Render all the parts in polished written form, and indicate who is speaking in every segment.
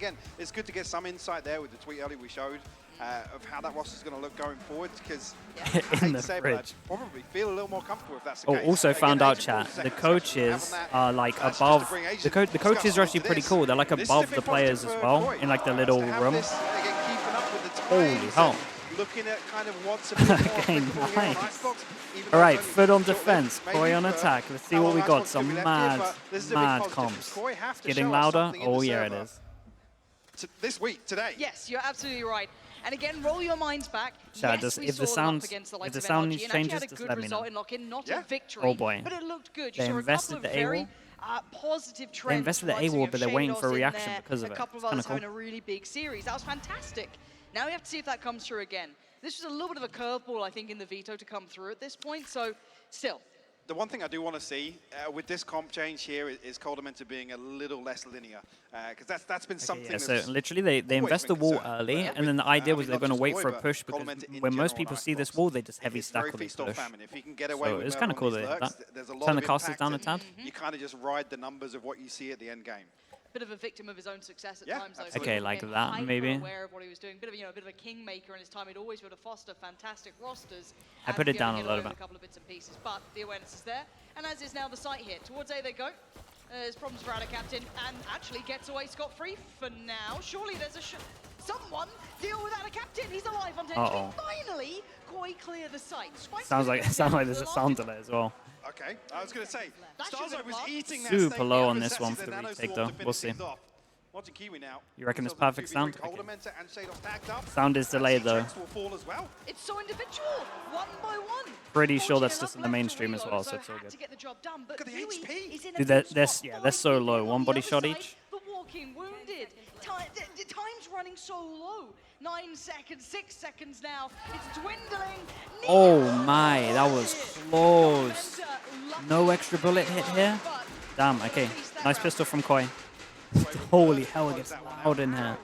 Speaker 1: Again, it's good to get some insight there with the tweet earlier we showed of how that roster is going to look going forward, because
Speaker 2: in the fridge.
Speaker 1: I'd probably feel a little more comfortable if that's the
Speaker 2: Oh,
Speaker 1: case.
Speaker 2: also
Speaker 1: Again,
Speaker 2: found out,
Speaker 1: 84
Speaker 2: chat, the
Speaker 1: seconds,
Speaker 2: coaches are like above, the coaches are actually pretty cool. They're like above the players as well, in like the little room. Holy hell.
Speaker 1: Looking at kind of what's a bit more applicable here on Icebox, even though
Speaker 2: Alright,
Speaker 1: it's only
Speaker 2: FUT on
Speaker 1: short-lived,
Speaker 2: defense,
Speaker 1: maybe
Speaker 2: Koi on
Speaker 1: for
Speaker 2: attack. Let's see
Speaker 1: how
Speaker 2: what
Speaker 1: long
Speaker 2: we got.
Speaker 1: Icebox could
Speaker 2: Some
Speaker 1: be left here,
Speaker 2: mad,
Speaker 1: but this is a big
Speaker 2: mad
Speaker 1: positive,
Speaker 2: comps.
Speaker 1: 'cause Koi have to
Speaker 2: Getting
Speaker 1: show us
Speaker 2: louder?
Speaker 1: something in
Speaker 2: Oh
Speaker 1: the
Speaker 2: yeah, it
Speaker 1: server.
Speaker 2: is.
Speaker 1: This week, today.
Speaker 3: Yes, you're absolutely right. And again, roll your minds back.
Speaker 2: Chat,
Speaker 3: yes, we
Speaker 2: if the
Speaker 3: saw them up
Speaker 2: sound,
Speaker 3: against the
Speaker 2: if
Speaker 3: likes
Speaker 2: the
Speaker 3: of
Speaker 2: sound
Speaker 3: NRG, and
Speaker 2: changes,
Speaker 3: actually had a
Speaker 2: just
Speaker 3: good
Speaker 2: let me
Speaker 3: result
Speaker 2: know.
Speaker 3: in lock-in, not
Speaker 1: Yeah.
Speaker 3: a victory.
Speaker 2: Oh boy.
Speaker 3: But it looked good. You
Speaker 2: They
Speaker 3: saw a
Speaker 2: invested
Speaker 3: couple of
Speaker 2: the
Speaker 3: very
Speaker 2: AWOL.
Speaker 3: positive trends.
Speaker 2: They invested the
Speaker 3: right? So you
Speaker 2: AWOL,
Speaker 3: have
Speaker 2: but they're waiting for a
Speaker 3: Shados in
Speaker 2: reaction
Speaker 3: there,
Speaker 2: because of
Speaker 3: a
Speaker 2: it.
Speaker 3: couple of
Speaker 2: It's
Speaker 3: others
Speaker 2: kinda
Speaker 3: having a really big series. That was fantastic. Now we have to see if that comes through again. This was a little bit of a curveball, I think, in the veto to come through at this point. So, still.
Speaker 1: The one thing I do want to see with this comp change here is Coldamenta being a little less linear, because that's been something.
Speaker 2: Yeah, so
Speaker 1: that's
Speaker 2: literally they invest the
Speaker 1: been
Speaker 2: wall
Speaker 1: concerned.
Speaker 2: early,
Speaker 1: But
Speaker 2: and then the idea was
Speaker 1: I
Speaker 2: they're
Speaker 1: mean,
Speaker 2: going to
Speaker 1: not
Speaker 2: wait
Speaker 1: just
Speaker 2: for a
Speaker 1: Koi,
Speaker 2: push,
Speaker 1: but
Speaker 2: because
Speaker 1: Coldamenta in
Speaker 2: when most
Speaker 1: general
Speaker 2: people
Speaker 1: on
Speaker 2: see this
Speaker 1: Icebox,
Speaker 2: wall, they just heavy
Speaker 1: it's
Speaker 2: stack
Speaker 1: very
Speaker 2: with the
Speaker 1: feast or
Speaker 2: push.
Speaker 1: famine. If you can get away
Speaker 2: So
Speaker 1: with
Speaker 2: it's
Speaker 1: murder
Speaker 2: kind of
Speaker 1: on
Speaker 2: cool
Speaker 1: these
Speaker 2: they did
Speaker 1: lurks,
Speaker 2: that.
Speaker 1: there's a lot
Speaker 2: Turn
Speaker 1: of
Speaker 2: the casters
Speaker 1: impact,
Speaker 2: down a
Speaker 1: and
Speaker 2: tad.
Speaker 1: you kind of just ride the numbers of what you see at the end game.
Speaker 3: Bit of a victim of his own success at
Speaker 1: Yeah,
Speaker 3: times, though.
Speaker 1: absolutely.
Speaker 2: Okay, like
Speaker 3: Again,
Speaker 2: that, maybe.
Speaker 3: Aware of what he was doing. Bit of a bit of a kingmaker in his time. He'd always be able to foster fantastic rosters.
Speaker 2: I
Speaker 3: and
Speaker 2: put it
Speaker 3: be able
Speaker 2: down
Speaker 3: to
Speaker 2: a
Speaker 3: get
Speaker 2: little
Speaker 3: away with
Speaker 2: bit.
Speaker 3: a couple of bits and pieces, but the awareness is there. And as is now the site here. Towards A they go. There's problems for our captain, and actually gets away scot-free for now. Surely there's a someone deal without a captain. He's alive on 10. Finally, Koi clear the site.
Speaker 2: Sounds like there's a sound delay as well.
Speaker 1: Okay, I was going to say, Starzo was eating that
Speaker 2: Super
Speaker 1: steak
Speaker 2: low
Speaker 1: out
Speaker 2: on
Speaker 1: of
Speaker 2: this one
Speaker 1: necessity,
Speaker 2: for the
Speaker 1: then
Speaker 2: retake
Speaker 1: nanoswarm
Speaker 2: though.
Speaker 1: to finish
Speaker 2: We'll see.
Speaker 1: things off. Watching Kiwi now.
Speaker 2: You reckon it's
Speaker 1: Themselves
Speaker 2: perfect
Speaker 1: a 2v3,
Speaker 2: sound? Okay.
Speaker 1: Coldamenta and Shadows tagged up.
Speaker 2: Sound is delayed though.
Speaker 1: Checks will fall as well.
Speaker 3: It's so individual, one by one.
Speaker 2: Pretty sure that's
Speaker 3: Fortunate
Speaker 2: just in the
Speaker 3: enough left
Speaker 2: mainstream
Speaker 3: to
Speaker 2: as
Speaker 3: reload,
Speaker 2: well, so it's all
Speaker 3: had
Speaker 2: good.
Speaker 3: to get the job done, but
Speaker 1: Look at the
Speaker 3: Kiwi
Speaker 1: HP.
Speaker 3: is in a
Speaker 2: Dude,
Speaker 3: good
Speaker 2: they're
Speaker 3: spot.
Speaker 2: so
Speaker 3: 5
Speaker 2: low.
Speaker 3: people
Speaker 2: One
Speaker 3: on the
Speaker 2: body
Speaker 3: other
Speaker 2: shot
Speaker 3: side,
Speaker 2: each.
Speaker 3: The walking wounded. The time's running so low. 9 seconds, 6 seconds now. It's dwindling.
Speaker 2: Oh my, that was close. No extra bullet hit here. Damn, okay. Nice pistol from Koi. Holy hell, it gets loud in here.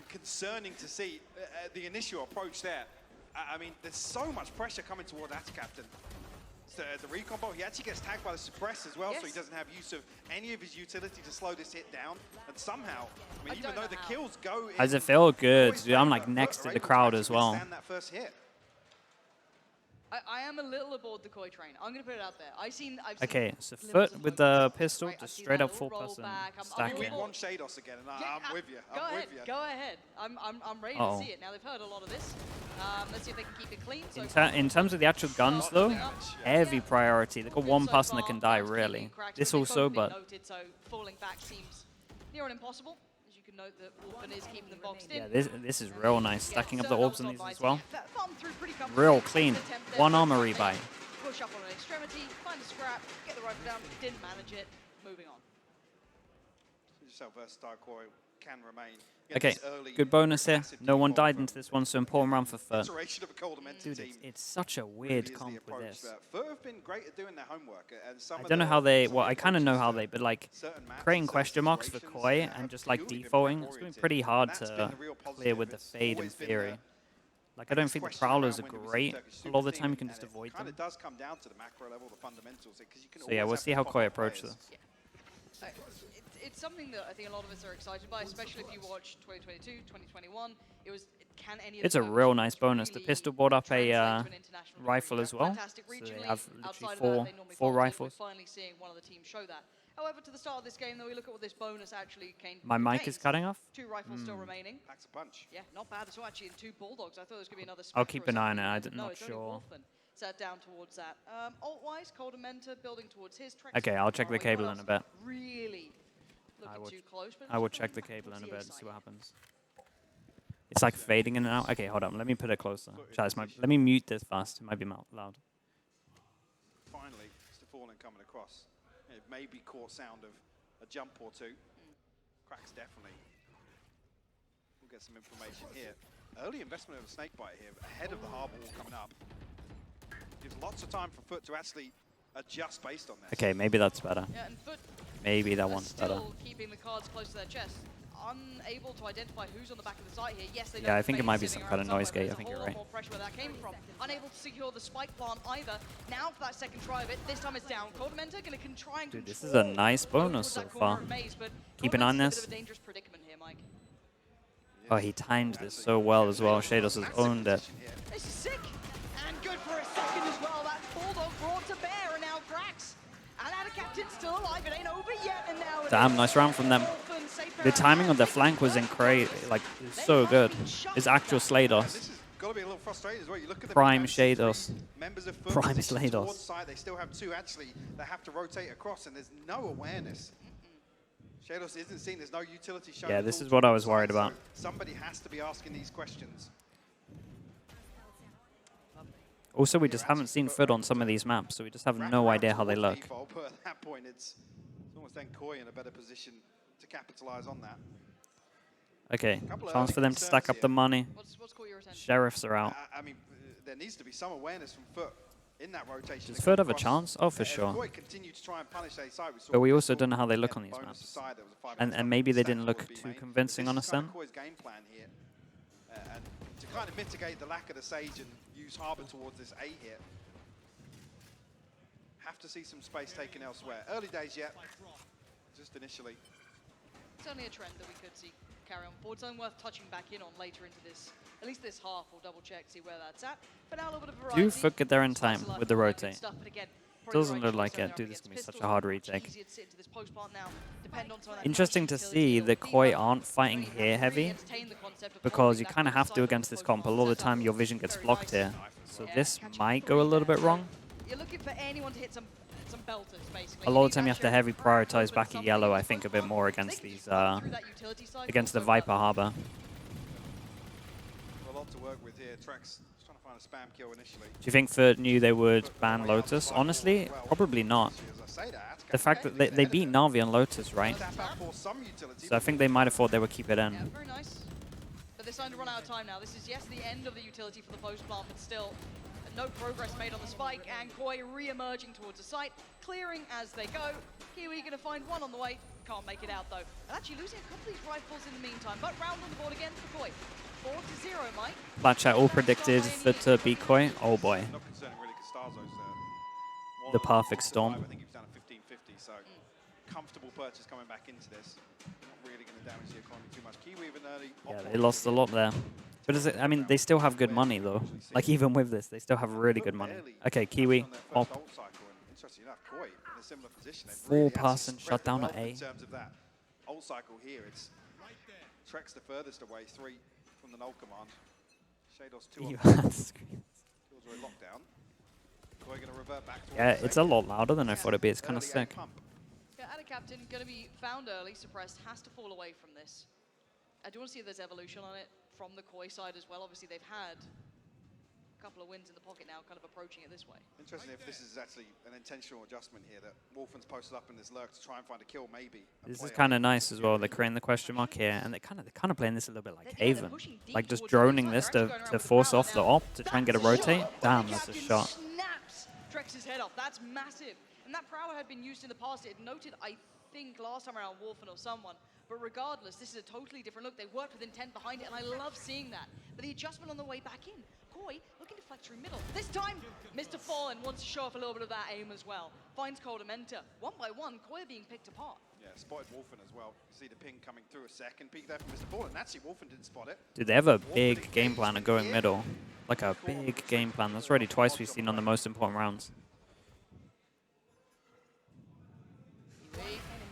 Speaker 1: Concerning to see the initial approach there. I mean, there's so much pressure coming toward that captain. So, the recombo, he actually gets tagged by the suppress as well, so he doesn't have use of any of his utility to slow this hit down. And somehow, I mean, even though the kills go in,
Speaker 2: How does it feel? Good.
Speaker 1: Koi's
Speaker 2: Dude, I'm like
Speaker 1: favor,
Speaker 2: next
Speaker 1: FUT
Speaker 2: to
Speaker 1: are
Speaker 2: the
Speaker 1: able
Speaker 2: crowd
Speaker 1: actually
Speaker 2: as well.
Speaker 1: withstand that first hit.
Speaker 3: I am a little aboard the Koi train. I'm going to put it out there. I've seen
Speaker 2: Okay, so
Speaker 3: glimmers
Speaker 2: FUT
Speaker 3: of
Speaker 2: with
Speaker 3: hope.
Speaker 2: the pistol,
Speaker 3: Right, I've
Speaker 2: just
Speaker 3: seen
Speaker 2: straight
Speaker 3: that
Speaker 2: up
Speaker 3: little
Speaker 2: full person
Speaker 3: rollback. I'm
Speaker 2: stack
Speaker 1: We
Speaker 2: it.
Speaker 1: want Shados again, and I'm with you.
Speaker 3: Go
Speaker 1: I'm
Speaker 3: ahead.
Speaker 1: with you.
Speaker 3: Go ahead. I'm ready to see it. Now they've heard a lot of this. Let's see if they can keep it clean. So
Speaker 2: In terms of the actual guns though, heavy priority. They've got one
Speaker 3: so
Speaker 2: person that
Speaker 3: far,
Speaker 2: can die
Speaker 3: that's
Speaker 2: really.
Speaker 3: keeping cracks,
Speaker 2: This
Speaker 3: but they've
Speaker 2: also,
Speaker 3: both been
Speaker 2: but
Speaker 3: noted, so falling back seems near on impossible. As you can note that Wolfen is keeping them boxed in.
Speaker 2: yeah, this is real nice. Stacking up the orbs on these as well.
Speaker 3: Farm through pretty comfortably.
Speaker 2: Real clean.
Speaker 3: Attempt there,
Speaker 2: One
Speaker 3: but
Speaker 2: armory
Speaker 3: they
Speaker 2: buy.
Speaker 3: Push up on an extremity, find a scrap, get the rifle down, didn't manage it, moving on.
Speaker 1: Just how versatile Koi can remain.
Speaker 2: Okay, good bonus here. No one died into this one, so important round for FUT.
Speaker 1: Iteration of a Coldamenta
Speaker 2: Dude,
Speaker 1: team
Speaker 2: it's such a
Speaker 1: really
Speaker 2: weird
Speaker 1: is the
Speaker 2: comp with
Speaker 1: approach
Speaker 2: this.
Speaker 1: there. FUT have been great at doing their homework, and some
Speaker 2: I
Speaker 1: of
Speaker 2: don't know
Speaker 1: the-
Speaker 2: how they,
Speaker 1: some of
Speaker 2: well,
Speaker 1: the
Speaker 2: I kind of know
Speaker 1: approaches
Speaker 2: how
Speaker 1: to
Speaker 2: they, but like
Speaker 1: certain maps
Speaker 2: creating
Speaker 1: and certain
Speaker 2: question marks for
Speaker 1: situations
Speaker 2: Koi
Speaker 1: have
Speaker 2: and just like
Speaker 1: purely been
Speaker 2: defaulting, it's
Speaker 1: map
Speaker 2: going to be
Speaker 1: oriented.
Speaker 2: pretty hard
Speaker 1: That's
Speaker 2: to
Speaker 1: been the real
Speaker 2: clear
Speaker 1: positive.
Speaker 2: with the
Speaker 1: It's
Speaker 2: fade in
Speaker 1: always been
Speaker 2: theory.
Speaker 1: the-
Speaker 2: Like I don't think the
Speaker 1: question
Speaker 2: prowlers are
Speaker 1: around when we
Speaker 2: great.
Speaker 1: see Turkish
Speaker 2: A lot of the
Speaker 1: super
Speaker 2: time you
Speaker 1: team,
Speaker 2: can just
Speaker 1: and
Speaker 2: avoid
Speaker 1: It kind
Speaker 2: them.
Speaker 1: of does come down to the macro level, the fundamentals, because you can
Speaker 2: So yeah,
Speaker 1: always
Speaker 2: we'll
Speaker 1: have
Speaker 2: see how
Speaker 1: top
Speaker 2: Koi
Speaker 1: up
Speaker 2: approach
Speaker 1: players.
Speaker 2: this.
Speaker 3: It's something that I think a lot of us are excited by, especially if you watch 2022, 2021. Can any of
Speaker 2: It's
Speaker 3: the
Speaker 2: a real
Speaker 3: bonus
Speaker 2: nice bonus. The
Speaker 3: really
Speaker 2: pistol brought up
Speaker 3: translate
Speaker 2: a
Speaker 3: to an international
Speaker 2: rifle
Speaker 3: degree?
Speaker 2: as well.
Speaker 3: Fantastic
Speaker 2: So they
Speaker 3: regionally.
Speaker 2: have literally
Speaker 3: Outside of
Speaker 2: four
Speaker 3: that, they normally
Speaker 2: four
Speaker 3: follow it.
Speaker 2: rifles.
Speaker 3: We're finally seeing one of the teams show that. However, to the start of this game, though, we look at what this bonus actually
Speaker 2: My mic is
Speaker 3: contains.
Speaker 2: cutting off.
Speaker 3: 2 rifles still remaining.
Speaker 1: Packs a punch.
Speaker 3: Yeah, not bad at all, actually, and 2 Bulldogs. I thought there was going to be another
Speaker 2: I'll
Speaker 3: Spectre
Speaker 2: keep
Speaker 3: or
Speaker 2: an eye on
Speaker 3: something.
Speaker 2: it. I'm
Speaker 3: No,
Speaker 2: not
Speaker 3: it's only
Speaker 2: sure.
Speaker 3: Wolfen. Set down towards that. Alt-wise, Coldamenta building towards his track.
Speaker 2: Okay, I'll check the cable in a bit.
Speaker 3: Really
Speaker 2: I
Speaker 3: looking
Speaker 2: will-
Speaker 3: too close. But
Speaker 2: I will
Speaker 3: it's
Speaker 2: check the
Speaker 3: going
Speaker 2: cable in a
Speaker 3: towards
Speaker 2: bit
Speaker 3: the
Speaker 2: and see
Speaker 3: side.
Speaker 2: what happens. It's like fading in and out. Okay, hold on. Let me put it closer. Let me mute this fast. It might be loud.
Speaker 1: Finally, Mr. Fallen coming across. It may be caught sound of a jump or two. Cracks definitely. We'll get some information here. Early investment of a snakebite here, ahead of the harbor wall coming up. Gives lots of time for FUT to actually adjust based on this.
Speaker 2: Okay, maybe that's better.
Speaker 3: Yeah, and FUT
Speaker 2: Maybe that one's better.
Speaker 3: still keeping the cards close to their chest. unable to identify who's on the back of the site here. Yes, they
Speaker 2: Yeah, I think it might be some kind of noise gate. I think you're right.
Speaker 3: More pressure where that came from. Unable to secure the spike plant either. Now for that second try of it, this time it's down. Codementa going to try and
Speaker 2: Dude, this is a nice bonus so far. Keep an eye on this.
Speaker 3: A bit of a dangerous predicament here, Mike.
Speaker 2: Oh, he timed this so well as well. Shados has owned it.
Speaker 3: This is sick. And good for a second as well. That Bulldog brought to bear, and now Krax. And out of Captain still alive. It ain't over yet. And now
Speaker 2: Damn, nice round from them. The timing on the flank was incredible. Like, so good. His actual Slados.
Speaker 1: This has got to be a little frustrating as well. You look at the
Speaker 2: Prime Shados.
Speaker 1: members of
Speaker 2: Prime Slados.
Speaker 1: Side, they still have two actually that have to rotate across, and there's no awareness. Shados isn't seen. There's no utility shown.
Speaker 2: Yeah, this is what I was worried about.
Speaker 1: So somebody has to be asking these questions.
Speaker 2: Also, we just haven't seen FUT on some of these maps, so we just have no idea how they look.
Speaker 1: Default, but at that point, it's almost then Koi in a better position to capitalize on that.
Speaker 2: Okay, chance for them to stack up the money.
Speaker 3: What's caught your attention?
Speaker 2: Sheriffs are out.
Speaker 1: I mean, there needs to be some awareness from FUT in that rotation.
Speaker 2: Does FUT have a chance? Oh, for sure.
Speaker 1: Koi continued to try and punish their side.
Speaker 2: But we also don't know how they look on these maps. And maybe they didn't look too convincing on us then.
Speaker 1: Koi's game plan here, and to kind of mitigate the lack of the Sage and use Harbor towards this A here. Have to see some space taken elsewhere. Early days yet, just initially.
Speaker 3: Certainly a trend that we could see carry on forward. Something worth touching back in on later into this, at least this half. We'll double check, see where that's at. For now, a little bit of variety.
Speaker 2: Do FUT get there in time with the rotate?
Speaker 3: Stuff, but again,
Speaker 2: Doesn't look like it. Dude, this is going to be such a hard retake. Interesting to see that Koi aren't fighting here heavy, because you kind of have to against this comp. A lot of the time your vision gets blocked here. So this might go a little bit wrong.
Speaker 3: You're looking for anyone to hit some belters, basically.
Speaker 2: A lot of the time you have to heavy prioritize back at yellow, I think, a bit more against these, against the Viper Harbor.
Speaker 1: A lot to work with here. Trex trying to find a spam kill initially.
Speaker 2: Do you think FUT knew they would ban Lotus? Honestly, probably not. The fact that they beat Na'Vi on Lotus, right? So I think they might have thought they would keep it in.
Speaker 3: Yeah, very nice. But they're starting to run out of time now. This is, yes, the end of the utility for the post plant, but still no progress made on the spike, and Koi re-emerging towards the site, clearing as they go. Kiwi going to find one on the way. Can't make it out, though. And actually losing a couple of these rifles in the meantime, but round on the board again for Koi. 4-0, Mike.
Speaker 2: Flat chat all predicted FUT to beat Koi. Oh boy.
Speaker 1: Not concerning really, because Starzo's
Speaker 2: the perfect storm.
Speaker 1: I think he was down at 1550, so comfortable purchase coming back into this. Not really going to damage the economy too much. Kiwi even early.
Speaker 2: Yeah, they lost a lot there. But is it, I mean, they still have good money, though. Like, even with this, they still have really good money. Okay, Kiwi, pop.
Speaker 1: Interesting enough, Koi in a similar position.
Speaker 2: 4-person shutdown at A.
Speaker 1: In terms of that ult cycle here, it's Trex the furthest away, 3 from the null command. Shados 2 on kills are in lockdown. Koi going to revert back to
Speaker 2: yeah, it's a lot louder than I thought it'd be. It's kind of sick.
Speaker 3: Yeah, Ada Captain going to be found early, suppressed, has to fall away from this. I do want to see if there's evolution on it from the Koi side as well. Obviously, they've had a couple of wins in the pocket now, kind of approaching it this way.
Speaker 1: Interesting if this is actually an intentional adjustment here, that Wolfen's posted up in this lurk to try and find a kill, maybe.
Speaker 2: This is kind of nice as well. They're creating the question mark here, and they're kind of playing this a little bit like Haven. Like, just droning this to force off the op, to try and get a rotate. Damn, that's a shot.
Speaker 3: Snaps Drex's head off. That's massive. And that prowler had been used in the past. It noted, I think, last time around Wolfen or someone. But regardless, this is a totally different look. They worked with intent behind it, and I love seeing that. But the adjustment on the way back in. Koi looking to flex through middle. This time, Mr. Fallen wants to show off a little bit of that aim as well. Finds Codementa. One by one, Koi being picked apart.
Speaker 1: Yeah, spotted Wolfen as well. You see the ping coming through, a second peek there from Mr. Fallen. Actually, Wolfen didn't spot it.
Speaker 2: Dude, they have a big game plan of going middle. Like a big game plan. That's already twice we've seen on the most important rounds.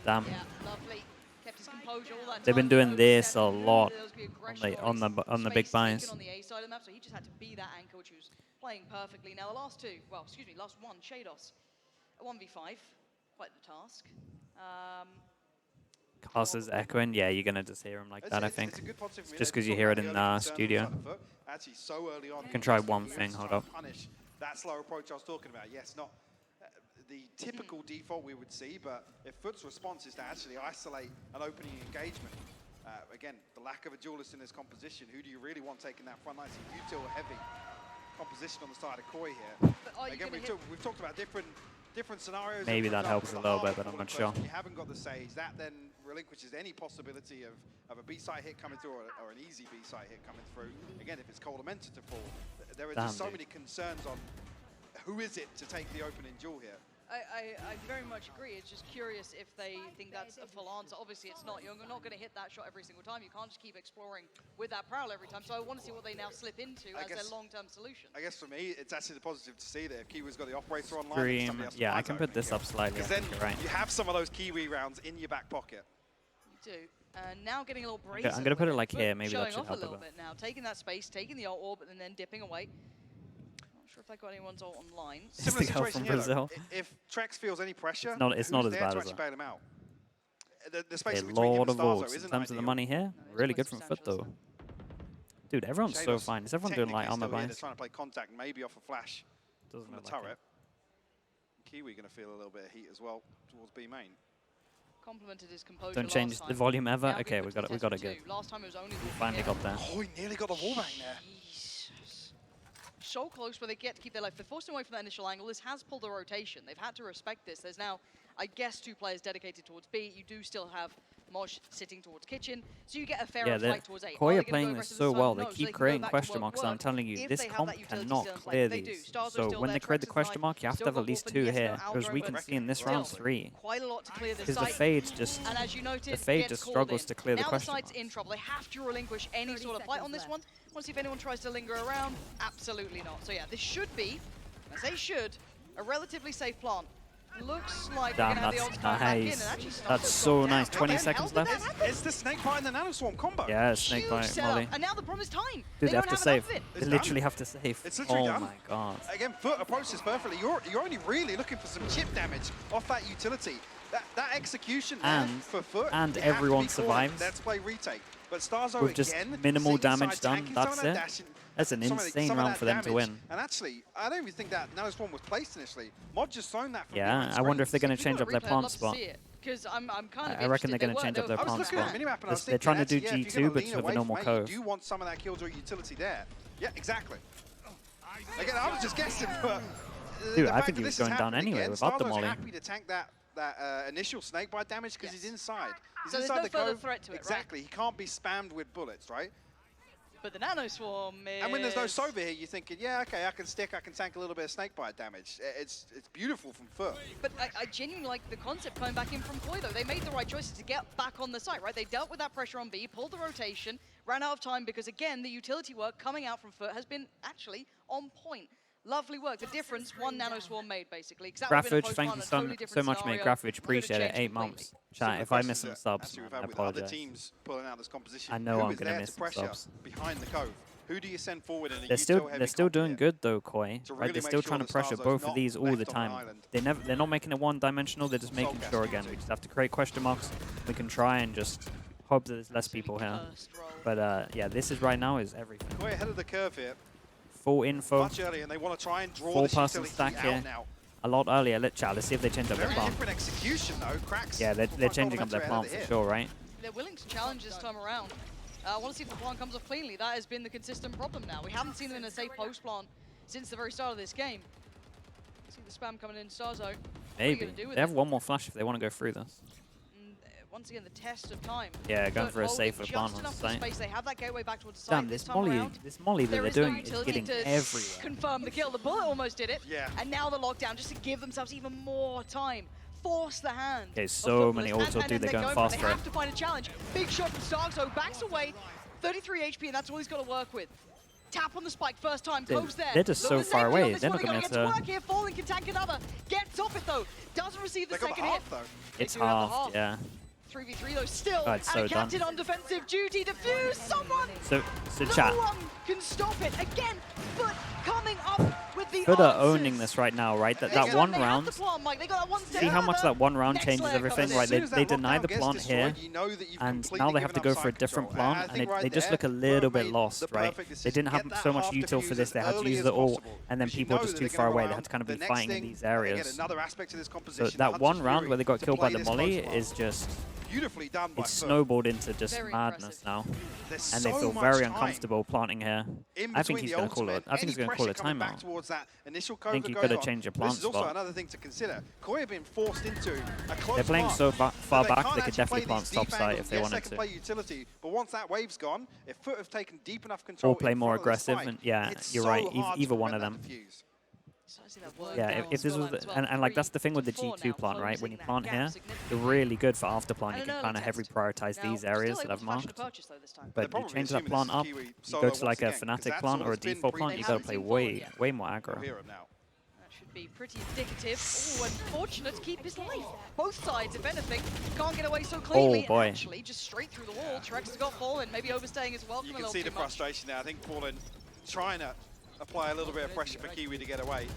Speaker 2: Damn.
Speaker 3: Yeah, lovely. Kept his composure all that
Speaker 2: They've been
Speaker 3: time.
Speaker 2: doing this a lot on the big
Speaker 3: Space
Speaker 2: buys.
Speaker 3: taken on the A side of the map, so he just had to be that anchor, which was playing perfectly. Now the last two, well, excuse me, last one, Shados, a 1v5, quite the task.
Speaker 2: Caster's echoing. Yeah, you're gonna just hear him like that, I think. Just because you hear it in the studio.
Speaker 1: Actually, so early on,
Speaker 2: You can try one thing. Hold up.
Speaker 1: punish that slow approach I was talking about. Yes, not the typical default we would see, but if FUT's response is to actually isolate an opening engagement, again, the lack of a duelist in this composition, who do you really want taking that front line? So util heavy composition on the side of Koi here. Again, we've talked about different scenarios.
Speaker 2: Maybe that helps a little bit, but I'm not sure.
Speaker 1: You haven't got the Sage. That then relinquishes any possibility of a B-side hit coming through or an easy B-side hit coming through. Again, if it's Colementor to fall, there are just so many concerns on who is it to take the opening duel here.
Speaker 3: I very much agree. It's just curious if they think that's a full answer. Obviously, it's not. You're not going to hit that shot every single time. You can't just keep exploring with that prowl every time. So I want to see what they now slip into as their long-term solution.
Speaker 1: I guess for me, it's actually the positive to see that Kiwi's got the operator online.
Speaker 2: Dream. Yeah, I can put this up slightly.
Speaker 1: Because then
Speaker 2: you're right.
Speaker 1: you have some of those Kiwi rounds in your back pocket.
Speaker 3: You do. And now getting a little brazen.
Speaker 2: I'm going to put it like here. Maybe that
Speaker 3: showing
Speaker 2: should
Speaker 3: off
Speaker 2: help
Speaker 3: a little bit now. Taking that space, taking the ult orb, and then dipping away. If I got anyone's ult online.
Speaker 1: Similar
Speaker 2: the girl from
Speaker 1: situation here,
Speaker 2: Brazil.
Speaker 1: If Trex feels any pressure,
Speaker 2: it's not as bad as
Speaker 1: that. Bail him out? The
Speaker 2: Okay,
Speaker 1: space in between him
Speaker 2: Lord
Speaker 1: and
Speaker 2: of
Speaker 1: Starzo
Speaker 2: Orcs.
Speaker 1: isn't
Speaker 2: In terms of the
Speaker 1: ideal.
Speaker 2: money here, really good from FUT though. Dude, everyone's so
Speaker 1: Shadows
Speaker 2: fine. Is everyone doing like
Speaker 1: technically
Speaker 2: armor
Speaker 1: still here. They're
Speaker 2: buys?
Speaker 1: trying to play contact, maybe off a flash
Speaker 2: Doesn't
Speaker 1: from the
Speaker 2: look like
Speaker 1: turret. Kiwi going to feel a little bit of heat as well towards B main.
Speaker 3: Complimented his composure.
Speaker 2: Don't change the volume ever.
Speaker 3: Now
Speaker 2: Okay,
Speaker 3: good
Speaker 2: we
Speaker 3: to
Speaker 2: got it. We got it
Speaker 3: contest
Speaker 2: good.
Speaker 3: Last time it was only
Speaker 2: Finally got there.
Speaker 1: Oh, he nearly got the wallbang there.
Speaker 3: Jesus. So close where they get to keep their life. They're forced away from that initial angle. This has pulled the rotation. They've had to respect this. There's now, I guess, 2 players dedicated towards B. You do still have Mosh sitting towards kitchen, so you get a fairer fight towards A.
Speaker 2: Koi
Speaker 3: Are
Speaker 2: are
Speaker 3: they gonna
Speaker 2: playing
Speaker 3: go
Speaker 2: this
Speaker 3: aggressive
Speaker 2: so
Speaker 3: time?
Speaker 2: well.
Speaker 3: No,
Speaker 2: They
Speaker 3: so
Speaker 2: keep
Speaker 3: can go
Speaker 2: creating
Speaker 3: back and
Speaker 2: question
Speaker 3: work
Speaker 2: marks. I'm
Speaker 3: work
Speaker 2: telling you,
Speaker 3: if
Speaker 2: this
Speaker 3: they have
Speaker 2: comp
Speaker 3: that utility
Speaker 2: cannot
Speaker 3: still in play.
Speaker 2: clear
Speaker 3: They do.
Speaker 2: these.
Speaker 3: Stars are
Speaker 2: So
Speaker 3: still
Speaker 2: when
Speaker 3: there,
Speaker 2: they create the
Speaker 3: Trex is
Speaker 2: question
Speaker 3: fine.
Speaker 2: mark, you have to
Speaker 3: Still
Speaker 2: have
Speaker 3: got
Speaker 2: at least
Speaker 3: Wolfen,
Speaker 2: 2
Speaker 3: yes,
Speaker 2: here,
Speaker 3: no,
Speaker 2: because we
Speaker 3: Algro,
Speaker 2: can
Speaker 3: but
Speaker 2: see in this
Speaker 3: still
Speaker 2: round 3.
Speaker 3: quite a lot to clear this
Speaker 2: Because the
Speaker 3: site.
Speaker 2: Fade just
Speaker 3: And as you noted,
Speaker 2: Fade
Speaker 3: gets
Speaker 2: just
Speaker 3: called
Speaker 2: struggles
Speaker 3: in.
Speaker 2: to clear the
Speaker 3: now
Speaker 2: question
Speaker 3: the site's
Speaker 2: marks.
Speaker 3: in trouble. They have to relinquish any sort of fight on this one. Want to see if anyone tries to linger around? Absolutely not. So yeah, this should be, I say should, a relatively safe plant. Looks like we're
Speaker 2: Damn,
Speaker 3: gonna have the
Speaker 2: that's
Speaker 3: odds come back in, and
Speaker 2: nice.
Speaker 3: actually Starzo's
Speaker 2: That's
Speaker 3: gone
Speaker 2: so
Speaker 3: down.
Speaker 2: nice.
Speaker 3: How
Speaker 2: 20
Speaker 3: the hell
Speaker 2: seconds
Speaker 3: did
Speaker 2: left.
Speaker 3: that happen?
Speaker 1: It's the snake bite and the nanoswarm combo.
Speaker 2: Yeah, snake
Speaker 3: Huge
Speaker 2: bite,
Speaker 3: setup.
Speaker 2: Molly.
Speaker 3: And now the problem is time.
Speaker 2: Dude,
Speaker 3: they
Speaker 2: they have
Speaker 3: don't
Speaker 2: to
Speaker 3: enough
Speaker 2: save.
Speaker 3: of it.
Speaker 2: They
Speaker 1: It's
Speaker 2: literally
Speaker 1: done.
Speaker 2: have to save.
Speaker 1: It's literally
Speaker 2: Oh
Speaker 1: done.
Speaker 2: my god.
Speaker 1: Again, FUT approached this perfectly. You're only really looking for some chip damage off that utility. That execution there
Speaker 2: And-
Speaker 1: for FUT.
Speaker 2: and
Speaker 1: you have to
Speaker 2: everyone
Speaker 1: be calling,
Speaker 2: survives.
Speaker 1: Let's play retake. But Starzo
Speaker 2: With just
Speaker 1: again,
Speaker 2: minimal
Speaker 1: sitting
Speaker 2: damage
Speaker 1: inside,
Speaker 2: done,
Speaker 1: tanking some of
Speaker 2: that's
Speaker 1: that
Speaker 2: it.
Speaker 1: dashing-
Speaker 2: That's an
Speaker 1: some of
Speaker 2: insane
Speaker 1: that
Speaker 2: round for them to
Speaker 1: damage.
Speaker 2: win.
Speaker 1: And actually, I don't even think that nanoswarm was placed initially. Mod just thrown that from
Speaker 2: Yeah,
Speaker 1: behind
Speaker 2: I wonder if they're
Speaker 1: screens.
Speaker 2: going to change up their plant spot.
Speaker 3: Because I'm kind of
Speaker 2: I reckon they're
Speaker 3: going to
Speaker 2: change up their
Speaker 1: I was
Speaker 2: plant
Speaker 1: looking at
Speaker 2: spot.
Speaker 1: the minimap and I was
Speaker 2: They're trying to do
Speaker 1: thinking, actually,
Speaker 2: G2,
Speaker 1: yeah,
Speaker 2: but
Speaker 1: if
Speaker 2: just
Speaker 1: you're
Speaker 2: with a
Speaker 1: gonna lean
Speaker 2: normal
Speaker 1: away from A,
Speaker 2: cove.
Speaker 1: You do want some of that killjoy utility there. Yeah, exactly. Again, I was just guessing, but
Speaker 2: Dude,
Speaker 1: the
Speaker 2: I
Speaker 1: fact
Speaker 2: think
Speaker 1: that
Speaker 2: he was
Speaker 1: this has
Speaker 2: going down
Speaker 1: happened
Speaker 2: anyway
Speaker 1: again,
Speaker 2: without the
Speaker 1: Starzo's
Speaker 2: molly.
Speaker 1: happy to tank that initial snake bite damage because he's inside. He's
Speaker 3: So there's
Speaker 1: inside
Speaker 3: no
Speaker 1: the
Speaker 3: further
Speaker 1: cove.
Speaker 3: threat to it, right?
Speaker 1: Exactly. He can't be spammed with bullets, right?
Speaker 3: But the nanoswarm is...
Speaker 1: And when there's no Sova here, you're thinking, yeah, okay, I can stick, I can tank a little bit of snake bite damage. It's beautiful from FUT.
Speaker 3: But I genuinely like the concept coming back in from Koi, though. They made the right choices to get back on the site, right? They dealt with that pressure on B, pulled the rotation, ran out of time because, again, the utility work coming out from FUT has been actually on point. Lovely work. The difference, one nanoswarm made, basically.
Speaker 2: Graphic, thank you so much, mate. Graphic, appreciate it. 8 months. Chat, if I miss some subs,
Speaker 1: Actually,
Speaker 2: man,
Speaker 1: we've
Speaker 2: I
Speaker 1: had with other
Speaker 2: apologize.
Speaker 1: teams pulling out this composition.
Speaker 2: I know
Speaker 1: Who
Speaker 2: I'm
Speaker 1: is
Speaker 2: gonna
Speaker 1: there
Speaker 2: miss
Speaker 1: to
Speaker 2: some
Speaker 1: pressure
Speaker 2: subs.
Speaker 1: behind the cove? Who do you send forward in a
Speaker 2: They're still doing good though, Koi.
Speaker 1: to
Speaker 2: Right,
Speaker 1: really
Speaker 2: they're
Speaker 1: make
Speaker 2: still
Speaker 1: sure
Speaker 2: trying to
Speaker 1: that
Speaker 2: pressure
Speaker 1: Starzo's
Speaker 2: both of
Speaker 1: not
Speaker 2: these all the
Speaker 1: left on an
Speaker 2: time.
Speaker 1: island.
Speaker 2: They're not making it one-dimensional. They're just making sure again. We just have to create question marks. We can try and just hope that there's less people here. But yeah, this is right now is everything.
Speaker 1: Koi ahead of the curve here.
Speaker 2: Full info.
Speaker 1: Much earlier, and they want to try and draw this
Speaker 2: Four-person
Speaker 1: utility
Speaker 2: stack
Speaker 1: out
Speaker 2: here.
Speaker 1: now.
Speaker 2: A lot earlier. Let's see if they change up their
Speaker 1: Very
Speaker 2: plan.
Speaker 1: different execution though. Cracks.
Speaker 2: Yeah, they're changing up their plan for sure, right?
Speaker 3: They're willing to challenge this time around. I want to see if the plan comes off cleanly. That has been the consistent problem now. We haven't seen them in a safe post plan since the very start of this game. See the spam coming in, Starzo.
Speaker 2: Maybe. They have one more flash if they want to go through this.
Speaker 3: Once again, the test of time.
Speaker 2: Yeah, going
Speaker 3: But
Speaker 2: for a
Speaker 3: holding
Speaker 2: safer plan
Speaker 3: just
Speaker 2: on
Speaker 3: enough
Speaker 2: site.
Speaker 3: space. They have that gateway back towards the
Speaker 2: Damn,
Speaker 3: site
Speaker 2: this
Speaker 3: time around.
Speaker 2: molly that
Speaker 3: There
Speaker 2: they're
Speaker 3: is no
Speaker 2: doing is
Speaker 3: utility
Speaker 2: getting
Speaker 3: to
Speaker 2: everywhere.
Speaker 3: confirm the kill. The bullet almost did it.
Speaker 1: Yeah.
Speaker 3: And now the lockdown just to give themselves even more time. Force the hand.
Speaker 2: Okay,
Speaker 3: of
Speaker 2: so many
Speaker 3: footballers.
Speaker 2: ults will do.
Speaker 3: And
Speaker 2: They're going
Speaker 3: for it.
Speaker 2: fast
Speaker 3: They
Speaker 2: for it.
Speaker 3: have to find a challenge. Big shot from Starzo. Backs away. 33 HP, and that's all he's got to work with. Tap on the spike first time. Cove's there.
Speaker 2: They're just
Speaker 3: Look
Speaker 2: so
Speaker 3: at the
Speaker 2: far
Speaker 3: safety on
Speaker 2: away.
Speaker 3: this
Speaker 2: They're
Speaker 3: one.
Speaker 2: not going to
Speaker 3: Get
Speaker 2: be able
Speaker 3: to
Speaker 2: to.
Speaker 3: work here. Falling can tank another. Gets off it though. Doesn't receive the
Speaker 1: They got
Speaker 3: second
Speaker 1: the
Speaker 3: hit.
Speaker 1: half though.
Speaker 2: It's
Speaker 3: They do have the
Speaker 2: half,
Speaker 3: half.
Speaker 2: yeah.
Speaker 3: 3v3 though, still,
Speaker 2: Oh, it's
Speaker 3: and
Speaker 2: so
Speaker 3: a captain
Speaker 2: done.
Speaker 3: on defensive duty. Defuse someone!
Speaker 2: So
Speaker 3: No
Speaker 2: chat.
Speaker 3: one can stop it. Again, but coming up with the
Speaker 2: FUT are
Speaker 3: answers.
Speaker 2: owning this right now, right? That
Speaker 3: They
Speaker 2: one
Speaker 3: have
Speaker 2: round.
Speaker 3: the plant, Mike. They got that one step
Speaker 2: See how much
Speaker 3: further.
Speaker 2: that one round
Speaker 3: Next
Speaker 2: changes
Speaker 3: layer
Speaker 2: everything,
Speaker 3: comes
Speaker 2: right?
Speaker 3: in.
Speaker 2: They,
Speaker 1: As soon as
Speaker 2: they
Speaker 1: that
Speaker 2: deny
Speaker 1: lockdown
Speaker 2: the
Speaker 1: gets
Speaker 2: plant here,
Speaker 1: destroyed, you know that you've
Speaker 2: and
Speaker 1: completely
Speaker 2: now they have to
Speaker 1: given
Speaker 2: go
Speaker 1: up
Speaker 2: for a
Speaker 1: side
Speaker 2: different
Speaker 1: control.
Speaker 2: plant,
Speaker 1: I
Speaker 2: and
Speaker 1: think right
Speaker 2: they just
Speaker 1: there,
Speaker 2: look a little
Speaker 1: FUT
Speaker 2: bit
Speaker 1: made
Speaker 2: lost,
Speaker 1: the
Speaker 2: right?
Speaker 1: perfect
Speaker 2: They
Speaker 1: decision.
Speaker 2: didn't have
Speaker 1: Get that
Speaker 2: so much
Speaker 1: half
Speaker 2: util for
Speaker 1: defuse
Speaker 2: this. They
Speaker 1: as
Speaker 2: had to
Speaker 1: early
Speaker 2: use
Speaker 1: as
Speaker 2: the ult,
Speaker 1: possible,
Speaker 2: and then
Speaker 1: because you
Speaker 2: people
Speaker 1: know
Speaker 2: just
Speaker 1: that
Speaker 2: too
Speaker 1: they're
Speaker 2: far
Speaker 1: gonna
Speaker 2: away.
Speaker 1: go
Speaker 2: They had to kind of be
Speaker 1: the next
Speaker 2: fighting in
Speaker 1: thing,
Speaker 2: these
Speaker 1: again,
Speaker 2: areas.
Speaker 1: another aspect of this
Speaker 2: So
Speaker 1: composition.
Speaker 2: that
Speaker 1: Hunter's
Speaker 2: one round
Speaker 1: Fury
Speaker 2: where they got
Speaker 1: to
Speaker 2: killed by
Speaker 1: play
Speaker 2: the
Speaker 1: this
Speaker 2: molly
Speaker 1: close as well.
Speaker 2: is just
Speaker 1: Beautifully done by
Speaker 2: It's
Speaker 1: FUT.
Speaker 2: snowballed into just
Speaker 3: Very
Speaker 2: madness
Speaker 3: impressive.
Speaker 2: now.
Speaker 1: There's
Speaker 2: And they
Speaker 1: so
Speaker 2: feel
Speaker 1: much
Speaker 2: very
Speaker 1: time
Speaker 2: uncomfortable planting here.
Speaker 1: in
Speaker 2: I think
Speaker 1: between
Speaker 2: he's
Speaker 1: the
Speaker 2: going to call it.
Speaker 1: ultimate,
Speaker 2: I think
Speaker 1: any
Speaker 2: he's going to
Speaker 1: pressure
Speaker 2: call it
Speaker 1: coming back
Speaker 2: timeout.
Speaker 1: towards that initial
Speaker 2: I think
Speaker 1: cover
Speaker 2: you
Speaker 1: going
Speaker 2: gotta
Speaker 1: on.
Speaker 2: change your
Speaker 1: This
Speaker 2: plant
Speaker 1: is also
Speaker 2: spot.
Speaker 1: another thing to consider. Koi have been forced into a close
Speaker 2: They're playing
Speaker 1: plant,
Speaker 2: so far
Speaker 1: they
Speaker 2: back,
Speaker 1: can't
Speaker 2: they could
Speaker 1: actually
Speaker 2: definitely
Speaker 1: play
Speaker 2: plant
Speaker 1: these deep
Speaker 2: top side
Speaker 1: angles.
Speaker 2: if they
Speaker 1: Yes,
Speaker 2: wanted
Speaker 1: they can
Speaker 2: to.
Speaker 1: play utility, but once that wave's gone, if FUT have taken deep enough control
Speaker 2: Or play
Speaker 1: in
Speaker 2: more
Speaker 1: front of the
Speaker 2: aggressive,
Speaker 1: spike,
Speaker 2: and yeah,
Speaker 1: it's
Speaker 2: you're
Speaker 1: so
Speaker 2: right.
Speaker 1: hard to
Speaker 2: Either one
Speaker 1: prevent
Speaker 2: of
Speaker 1: that
Speaker 2: them.
Speaker 1: defuse.
Speaker 2: Yeah, if this was, and like that's the thing with the G2 plant, right? When you plant here, you're really good for after plant. You can kind of heavy prioritize these areas that I've marked. But you change that plant up, you go to like a Fnatic plant or a default plant, you gotta play way more aggro.
Speaker 3: That should be pretty indicative. Oh, unfortunate to keep his life. Both sides, if anything, can't get away so cleanly.
Speaker 2: Oh, boy.
Speaker 3: And actually, just straight through the wall. Trex has got Fallen, maybe overstaying his welcome
Speaker 1: You
Speaker 3: a
Speaker 1: can
Speaker 3: little
Speaker 1: see
Speaker 3: too
Speaker 1: the
Speaker 3: much.
Speaker 1: frustration there. I think Fallen trying to apply a little bit of pressure for Kiwi to get away.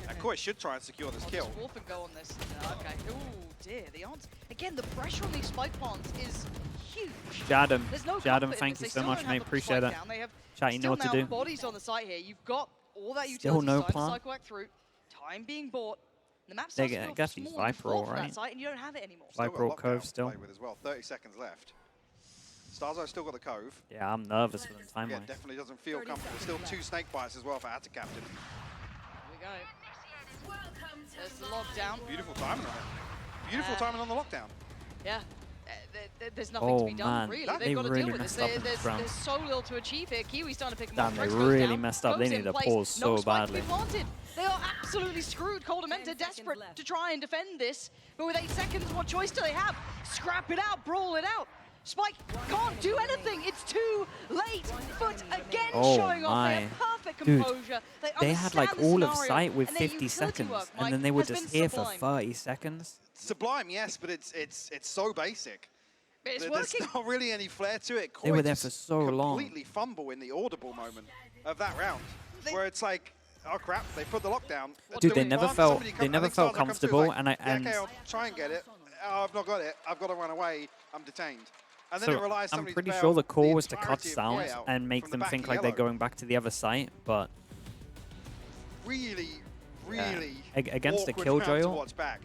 Speaker 1: And Koi should try and secure this kill.
Speaker 3: Does Wolfen go on this? Okay. Oh dear, the odds. Again, the pressure on these spike plants is huge.
Speaker 2: Jadam,
Speaker 3: There's no
Speaker 2: Jadam,
Speaker 3: comfort in
Speaker 2: thank
Speaker 3: this.
Speaker 2: you
Speaker 3: They
Speaker 2: so
Speaker 3: still
Speaker 2: much,
Speaker 3: don't have
Speaker 2: mate.
Speaker 3: the
Speaker 2: Appreciate
Speaker 3: spike
Speaker 2: it.
Speaker 3: down. They have
Speaker 2: Chat, you know
Speaker 3: still
Speaker 2: what to
Speaker 3: now
Speaker 2: do.
Speaker 3: bodies on the site here. You've got all that
Speaker 2: Still
Speaker 3: utility
Speaker 2: no
Speaker 3: side,
Speaker 2: plan?
Speaker 3: cycle back through, time being bought. The map
Speaker 2: They
Speaker 3: starts to
Speaker 2: guess
Speaker 3: feel
Speaker 2: he's
Speaker 3: small and
Speaker 2: Viper all
Speaker 3: full for that
Speaker 2: right.
Speaker 3: site, and you don't have it anymore.
Speaker 1: Still got
Speaker 2: Viper all
Speaker 1: lockdown
Speaker 2: Cove
Speaker 1: to
Speaker 2: still.
Speaker 1: play with as well. 30 seconds left. Starzo's still got the Cove.
Speaker 2: Yeah, I'm nervous for them
Speaker 1: Yeah,
Speaker 2: time-wise.
Speaker 1: definitely doesn't feel comfortable. Still 2 snake bites as well for Atta Captain.
Speaker 3: Here we go. There's the lockdown.
Speaker 1: Beautiful timing on it. Beautiful timing on the lockdown.
Speaker 3: Yeah. There's nothing to be done,
Speaker 2: man.
Speaker 3: really.
Speaker 2: They
Speaker 3: They've got to
Speaker 2: really
Speaker 3: deal with this.
Speaker 2: messed up in this
Speaker 3: There's
Speaker 2: round.
Speaker 3: so little to achieve here. Kiwi's starting to pick them
Speaker 2: Damn,
Speaker 3: up.
Speaker 2: they
Speaker 3: Trex goes
Speaker 2: really
Speaker 3: down,
Speaker 2: messed up. They
Speaker 3: Cove's
Speaker 2: need
Speaker 3: in
Speaker 2: to
Speaker 3: place.
Speaker 2: pause
Speaker 3: No
Speaker 2: so
Speaker 3: spike to be
Speaker 2: badly.
Speaker 3: planted. They are absolutely screwed. Coldamenta desperate to try and defend this. But with 8 seconds, what choice do they have? Scrap it out, brawl it out. Spike can't do anything. It's too late. FUT again
Speaker 2: Oh
Speaker 3: showing off. They
Speaker 2: my.
Speaker 3: have perfect
Speaker 2: Dude,
Speaker 3: composure.
Speaker 2: They had like
Speaker 3: understand the
Speaker 2: all of
Speaker 3: scenario,
Speaker 2: sight with
Speaker 3: and their
Speaker 2: 50
Speaker 3: utility
Speaker 2: seconds,
Speaker 3: work,
Speaker 2: and
Speaker 3: Mike,
Speaker 2: then they were
Speaker 3: has
Speaker 2: just
Speaker 3: been
Speaker 2: here for
Speaker 3: sublime.
Speaker 2: 30 seconds.
Speaker 1: Sublime, yes, but it's so basic.
Speaker 3: It's
Speaker 1: There's
Speaker 3: working.
Speaker 1: not really any flair to it.
Speaker 2: They were
Speaker 1: Koi
Speaker 2: there
Speaker 1: just
Speaker 2: for so long.
Speaker 1: completely fumble in the audible moment of that round, where it's like, oh crap, they put the lockdown.
Speaker 2: Dude,
Speaker 1: Do
Speaker 2: they
Speaker 1: we
Speaker 2: never
Speaker 1: plant?
Speaker 2: felt
Speaker 1: Somebody
Speaker 2: they
Speaker 1: come-
Speaker 2: never
Speaker 1: I think
Speaker 2: felt
Speaker 1: Starzo comes through,
Speaker 2: comfortable,
Speaker 1: like,
Speaker 2: and
Speaker 1: yeah, okay, I'll try and get it. Oh, I've not got it. I've got to run away. I'm detained. And then it
Speaker 2: so
Speaker 1: relies
Speaker 2: I'm
Speaker 1: somebody to
Speaker 2: pretty
Speaker 1: bail
Speaker 2: sure the call was to cut
Speaker 1: entirety of the way
Speaker 2: sounds
Speaker 1: out
Speaker 2: and make
Speaker 1: from the
Speaker 2: them
Speaker 1: back
Speaker 2: think
Speaker 1: of
Speaker 2: like they're
Speaker 1: yellow.
Speaker 2: going back to the other site, but
Speaker 1: Really,
Speaker 2: yeah.
Speaker 1: really
Speaker 2: Against the
Speaker 1: awkward round
Speaker 2: Killjoy
Speaker 1: to
Speaker 2: ult,
Speaker 1: watch back.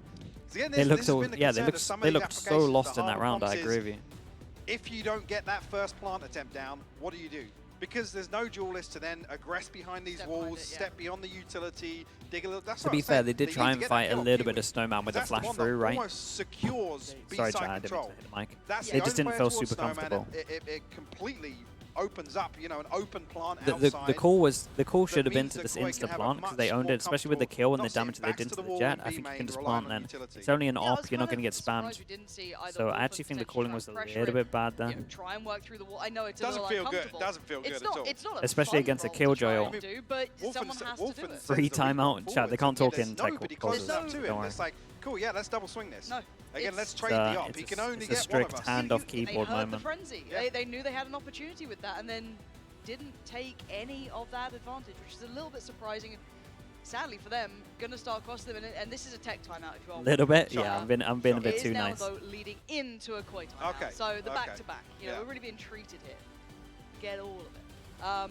Speaker 1: 'Cause again,
Speaker 2: they
Speaker 1: this
Speaker 2: looked
Speaker 1: has
Speaker 2: all,
Speaker 1: been the
Speaker 2: yeah, they
Speaker 1: concern of
Speaker 2: looked
Speaker 1: some of
Speaker 2: they
Speaker 1: these
Speaker 2: looked so
Speaker 1: applications.
Speaker 2: lost
Speaker 1: The
Speaker 2: in that
Speaker 1: hard
Speaker 2: round. I
Speaker 1: prompts
Speaker 2: agree
Speaker 1: is,
Speaker 2: with you.
Speaker 1: if you don't get that first plant attempt down, what do you do? Because there's no duelist to then aggress behind these
Speaker 3: Step behind
Speaker 1: walls,
Speaker 3: it, yeah.
Speaker 1: step beyond the utility, dig a little. That's
Speaker 2: To
Speaker 1: what
Speaker 2: be
Speaker 1: I'm
Speaker 2: fair,
Speaker 1: saying.
Speaker 2: they did
Speaker 1: need
Speaker 2: try
Speaker 1: to
Speaker 2: and
Speaker 1: get
Speaker 2: fight
Speaker 1: that
Speaker 2: a
Speaker 1: kill on
Speaker 2: little bit
Speaker 1: Kiwi.
Speaker 2: of Snowman with a
Speaker 1: That's the
Speaker 2: flash
Speaker 1: one that
Speaker 2: through, right?
Speaker 1: Almost secures
Speaker 2: Sorry,
Speaker 1: B-side
Speaker 2: Chad, I didn't
Speaker 1: control.
Speaker 2: mean to hit the mic.
Speaker 1: That's
Speaker 2: They
Speaker 1: the
Speaker 2: just
Speaker 1: only
Speaker 2: didn't
Speaker 1: player
Speaker 2: feel
Speaker 1: towards
Speaker 2: super
Speaker 1: Snowman,
Speaker 2: comfortable.
Speaker 1: It completely opens up, you know, an open plant
Speaker 2: The
Speaker 1: outside.
Speaker 2: call should have been
Speaker 1: means
Speaker 2: to
Speaker 1: that
Speaker 2: this
Speaker 1: Koi can
Speaker 2: insta
Speaker 1: have a
Speaker 2: plant because
Speaker 1: much
Speaker 2: they owned
Speaker 1: more
Speaker 2: it, especially with the
Speaker 1: comfortable-
Speaker 2: kill and the
Speaker 1: not sitting
Speaker 2: damage they
Speaker 1: backs
Speaker 2: did
Speaker 1: to
Speaker 2: to
Speaker 1: the
Speaker 2: the
Speaker 1: wall
Speaker 2: jet.
Speaker 1: in
Speaker 2: I think you
Speaker 1: B-main,
Speaker 2: can just
Speaker 1: relying
Speaker 2: plant
Speaker 1: on
Speaker 2: then.
Speaker 1: utility.
Speaker 2: It's only an
Speaker 3: Yeah, I was
Speaker 2: op, you're not
Speaker 3: kind
Speaker 2: going to
Speaker 3: of
Speaker 2: get
Speaker 3: surprised
Speaker 2: spammed.
Speaker 3: we didn't see either
Speaker 2: So I
Speaker 3: Wolfen
Speaker 2: actually think the
Speaker 3: potentially
Speaker 2: calling
Speaker 3: try
Speaker 2: was a
Speaker 3: and pressure
Speaker 2: little
Speaker 3: it,
Speaker 2: bit bad there.
Speaker 3: you know, try and work through the wall. I know it's a
Speaker 1: Doesn't
Speaker 3: little
Speaker 1: feel good.
Speaker 3: uncomfortable.
Speaker 1: Doesn't feel good
Speaker 3: It's
Speaker 1: at
Speaker 3: not,
Speaker 1: all.
Speaker 3: It's not a
Speaker 2: Especially
Speaker 3: fun
Speaker 2: against a
Speaker 3: role to
Speaker 2: Killjoy
Speaker 3: try
Speaker 2: ult.
Speaker 3: and do, but someone has to do it.
Speaker 2: Free timeout, chat. They can't talk in
Speaker 1: technical
Speaker 2: technical
Speaker 1: close
Speaker 2: clauses.
Speaker 1: enough to
Speaker 2: Don't
Speaker 1: him.
Speaker 2: worry.
Speaker 1: It's like, cool, yeah, let's double swing this.
Speaker 3: No,
Speaker 1: Again,
Speaker 3: it's-
Speaker 1: let's trade the op. He can only
Speaker 2: It's a
Speaker 1: get
Speaker 2: strict
Speaker 1: one of us.
Speaker 2: handoff
Speaker 3: They
Speaker 2: keyboard
Speaker 3: heard the
Speaker 2: moment.
Speaker 3: frenzy.
Speaker 1: Yeah.
Speaker 3: They knew they had an opportunity with that and then didn't take any of that advantage, which is a little bit surprising. Sadly for them, going to start costing them, and this is a tech timeout if you want.
Speaker 2: Little bit,
Speaker 1: Sure.
Speaker 2: yeah. I'm being a
Speaker 3: It
Speaker 2: bit
Speaker 3: is
Speaker 2: too
Speaker 3: now,
Speaker 2: nice.
Speaker 3: though, leading into a Koi timeout.
Speaker 1: Okay,
Speaker 3: So the
Speaker 1: okay.
Speaker 3: back-to-back, you know,
Speaker 1: Yeah.
Speaker 3: we're really being treated here. Get all of it.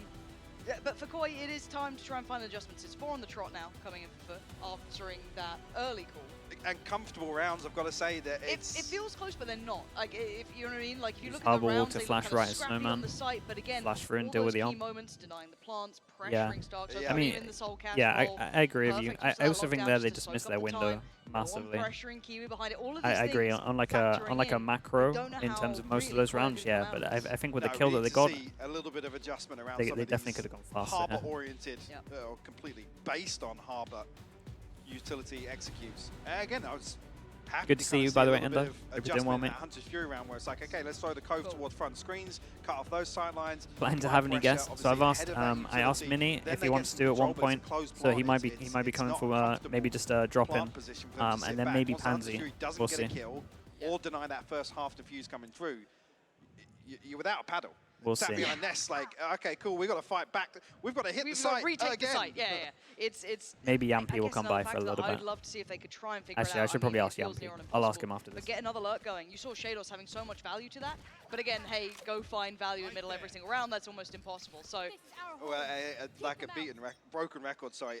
Speaker 3: Yeah, but for Koi, it is time to try and find adjustments. It's 4 on the trot now, coming in for FUT, answering that early call.
Speaker 1: And comfortable rounds, I've got to say that
Speaker 3: It
Speaker 1: it's...
Speaker 3: feels close, but they're not. Like, if you know what I mean. Like, if you look at
Speaker 2: Harbor
Speaker 3: the
Speaker 2: wall
Speaker 3: rounds,
Speaker 2: to
Speaker 3: they look
Speaker 2: flash
Speaker 3: kind of
Speaker 2: right at
Speaker 3: scrappy on
Speaker 2: Snowman.
Speaker 3: the site, but again,
Speaker 2: Flash through and
Speaker 3: all
Speaker 2: deal
Speaker 3: those
Speaker 2: with the
Speaker 3: key
Speaker 2: ult.
Speaker 3: moments, denying the plants, pressuring
Speaker 1: Yeah.
Speaker 3: Stark.
Speaker 1: Yeah.
Speaker 3: I
Speaker 2: I mean,
Speaker 3: in the soul cast
Speaker 2: yeah,
Speaker 3: roll,
Speaker 2: I agree with you.
Speaker 3: perfect
Speaker 2: I
Speaker 3: use of that
Speaker 2: also think
Speaker 3: lockdown
Speaker 2: there they
Speaker 3: just to
Speaker 2: dismissed
Speaker 3: soak
Speaker 2: their
Speaker 3: up the
Speaker 2: window
Speaker 3: time.
Speaker 2: massively.
Speaker 3: Pressuring Kiwi behind it. All of
Speaker 2: I
Speaker 3: these
Speaker 2: agree
Speaker 3: things
Speaker 2: on like
Speaker 3: factoring
Speaker 2: a
Speaker 3: in.
Speaker 2: macro
Speaker 3: Don't know
Speaker 2: in
Speaker 3: how
Speaker 2: terms of most of
Speaker 3: really
Speaker 2: those
Speaker 3: Koi
Speaker 2: rounds,
Speaker 3: can
Speaker 2: yeah.
Speaker 3: come
Speaker 2: But
Speaker 3: out of this.
Speaker 2: I think with the
Speaker 1: No,
Speaker 2: kill
Speaker 1: we
Speaker 2: that they
Speaker 1: need to
Speaker 2: got,
Speaker 1: see a little bit of adjustment around
Speaker 2: they
Speaker 1: some of
Speaker 2: definitely
Speaker 1: these
Speaker 2: could have gone faster. Yeah.
Speaker 1: Harbor-oriented,
Speaker 3: Yeah.
Speaker 1: or completely based on Harbor utility executes. Again, I was happy
Speaker 2: Good to see
Speaker 1: kind
Speaker 2: you,
Speaker 1: of
Speaker 2: by the
Speaker 1: a
Speaker 2: way,
Speaker 1: little bit
Speaker 2: Endo.
Speaker 1: of
Speaker 2: Hope you're doing
Speaker 1: adjustment
Speaker 2: well,
Speaker 1: in
Speaker 2: mate.
Speaker 1: that Hunter's Fury round where it's like, okay, let's throw the Cove towards front screens, cut off those sidelines.
Speaker 2: Planning to
Speaker 1: apply
Speaker 2: have any
Speaker 1: pressure,
Speaker 2: guests? So I've
Speaker 1: obviously,
Speaker 2: asked,
Speaker 1: ahead of that
Speaker 2: I asked
Speaker 1: utility.
Speaker 2: Mini
Speaker 1: Then
Speaker 2: if
Speaker 1: they
Speaker 2: he
Speaker 1: get
Speaker 2: wants
Speaker 1: some
Speaker 2: to do at one
Speaker 1: control, but
Speaker 2: point.
Speaker 1: it's a closed
Speaker 2: So he
Speaker 1: plant.
Speaker 2: might be
Speaker 1: It's
Speaker 2: coming
Speaker 1: not
Speaker 2: for
Speaker 1: comfortable
Speaker 2: maybe just a drop in,
Speaker 1: plant position for them to sit
Speaker 2: and then
Speaker 1: back.
Speaker 2: maybe
Speaker 1: Once the Hunter's
Speaker 2: Pansy.
Speaker 1: Fury doesn't
Speaker 2: We'll
Speaker 1: get
Speaker 2: see.
Speaker 1: a kill or deny that first half defuse coming through, you're without a paddle.
Speaker 2: We'll
Speaker 1: Sat
Speaker 2: see.
Speaker 1: behind Nest, like, okay, cool, we've got to fight back. We've got to hit
Speaker 3: We've
Speaker 1: the
Speaker 3: got
Speaker 1: site
Speaker 3: to retake
Speaker 1: again.
Speaker 3: the site. Yeah, yeah. It's
Speaker 2: Maybe
Speaker 3: I
Speaker 2: Yampy will
Speaker 3: guess
Speaker 2: come
Speaker 3: another
Speaker 2: by for a
Speaker 3: factor
Speaker 2: little
Speaker 3: that
Speaker 2: bit.
Speaker 3: I'd love to see if they could try and figure
Speaker 2: Actually,
Speaker 3: it out.
Speaker 2: I should probably ask
Speaker 3: it feels
Speaker 2: Yampy.
Speaker 3: near on
Speaker 2: I'll ask
Speaker 3: impossible.
Speaker 2: him after this.
Speaker 3: But get another alert going. You saw Shados having so much value to that. But again, hey, go find value in middle every single round. That's almost impossible. So
Speaker 1: Well, like a broken record, sorry.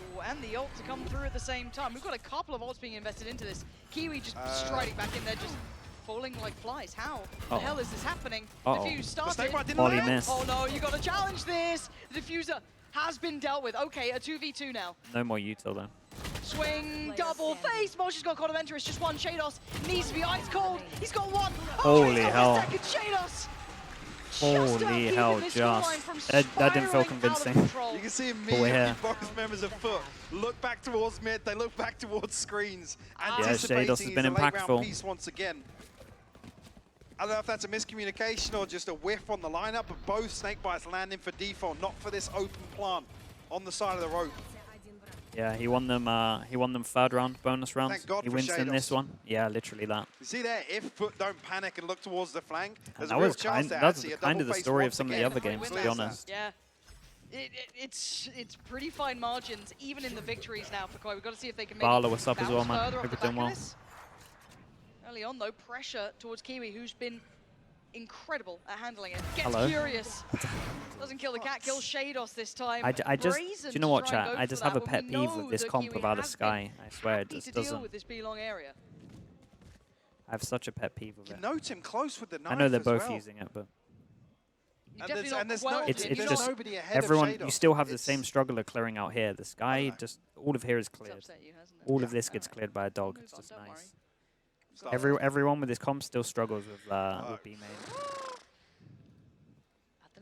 Speaker 3: and the ult to come through at the same time. We've got a couple of ults being invested into this. Kiwi just striding back in there, just falling like flies. How the hell is this happening? Diffuse started.
Speaker 2: Molly missed.
Speaker 3: Oh no, you got to challenge this. The diffuser has been dealt with. Okay, a 2v2 now.
Speaker 2: No more util though.
Speaker 3: Swing, double face. Moshe's got Codaventure. It's just one. Shados needs to be ice cold. He's got one.
Speaker 2: Holy hell.
Speaker 3: Second Shados.
Speaker 2: Holy hell, that didn't feel convincing.
Speaker 1: You can see immediately both members of FUT look back towards mid, they look back towards screens, anticipating
Speaker 2: Shados has been impactful.
Speaker 1: Piece once again. I don't know if that's a miscommunication or just a whiff on the lineup, but both snake bites landing for default, not for this open plant on the side of the rope.
Speaker 2: Yeah, he won them third round, bonus rounds.
Speaker 1: Thank God
Speaker 2: he
Speaker 1: for
Speaker 2: wins in
Speaker 1: Shados.
Speaker 2: this one. Yeah, literally that.
Speaker 1: You see there, if FUT don't panic and look towards the flank, there's
Speaker 2: that
Speaker 1: a real
Speaker 2: was
Speaker 1: chance there.
Speaker 2: that's
Speaker 1: Actually,
Speaker 2: kind of the story of some of the other games, to be honest.
Speaker 3: Yeah. It's pretty fine margins, even in the victories now for Koi. We've got to see if they can make
Speaker 2: Barla, what's up as well, man?
Speaker 3: Hope
Speaker 2: you're doing well.
Speaker 3: Early on, though, pressure towards Kiwi, who's been incredible at handling it. Gets curious. Doesn't kill the cat, kills Shados this time.
Speaker 2: I just, do you know what, chat? I just have a pet peeve with this comp without a Sky. I swear, it just doesn't.
Speaker 3: With this B-long area.
Speaker 2: I have such a pet peeve with
Speaker 1: you
Speaker 2: it.
Speaker 1: note him close with the knife.
Speaker 2: I know they're
Speaker 1: as
Speaker 2: both
Speaker 1: well.
Speaker 2: using it, but
Speaker 1: there's
Speaker 2: it's just everyone. You still have the same struggle of clearing out here. The Sky, just all of here is cleared. All of this gets cleared by a dog. It's just nice. Everyone with this comp still struggles with B main.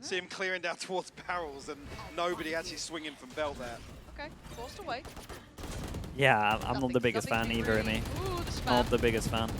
Speaker 1: See him clearing down towards barrels and nobody actually swinging from belt there.
Speaker 3: Okay, forced away.
Speaker 2: Yeah, I'm not the biggest fan either of me. Not the biggest fan.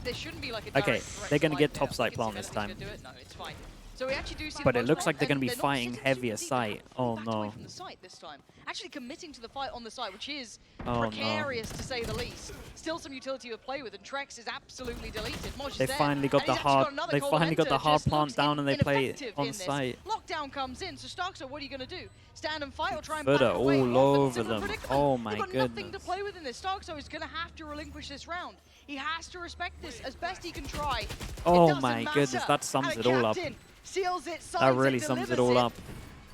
Speaker 3: There shouldn't be like a
Speaker 2: okay, they're going to get top site plant this time.
Speaker 3: No, it's fine. So we actually do see
Speaker 2: but it looks like they're going to be fighting heavier site. Oh no.
Speaker 3: From the site this time. Actually committing to the fight on the site, which is precarious to say the least. Still some utility to play with, and Trex is absolutely deleted.
Speaker 2: They finally got the hard. They finally got the hard plant down, and they play it on site.
Speaker 3: Lockdown comes in, so Starkster, what are you going to do? Stand and fight or try and
Speaker 2: back
Speaker 3: away?
Speaker 2: all over them. Oh my goodness.
Speaker 3: You've got nothing to play with in this. Starkster is going to have to relinquish this round. He has to respect this as best he can try.
Speaker 2: Oh my goodness, that sums it all up.
Speaker 3: Seals it,
Speaker 2: that really sums it all up.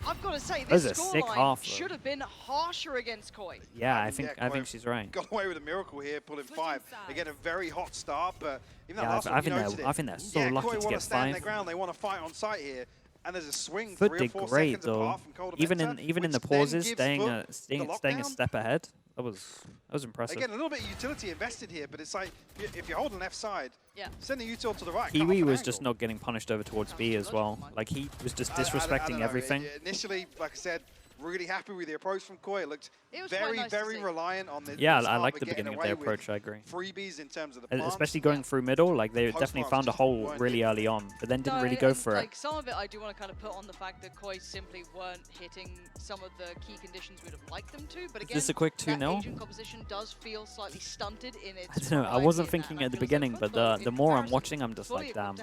Speaker 3: I've got to say, this scoreline should have been harsher against Koi.
Speaker 2: Yeah, I think she's right.
Speaker 1: Got away with a miracle here, pulling 5. They get a very hot start, but even
Speaker 2: yeah, I think they're so lucky to get 5.
Speaker 1: Their ground. They want to fight on site here, and there's a swing.
Speaker 2: FUT did great though. Even in the pauses, staying a step ahead. That was impressive.
Speaker 1: Again, a little bit of utility invested here, but it's like if you're holding left side, send the util to the right.
Speaker 2: Kiwi was just not getting punished over towards B as well. Like he was just disrespecting everything.
Speaker 1: Initially, like I said, really happy with the approach from Koi. It looked very reliant on the
Speaker 2: I like the beginning of their approach, I agree.
Speaker 1: Freebies in terms of the plants,
Speaker 2: especially going through middle, like they definitely found a hole really early on, but then didn't really go for it.
Speaker 3: Like some of it I do want to kind of put on the fact that Koi simply weren't hitting some of the key conditions we'd have liked them to, but again,
Speaker 2: is this a quick 2-0?
Speaker 3: Agent composition does feel slightly stunted in its
Speaker 2: I don't know, I wasn't thinking at the beginning, but the more I'm watching, I'm just like, damn.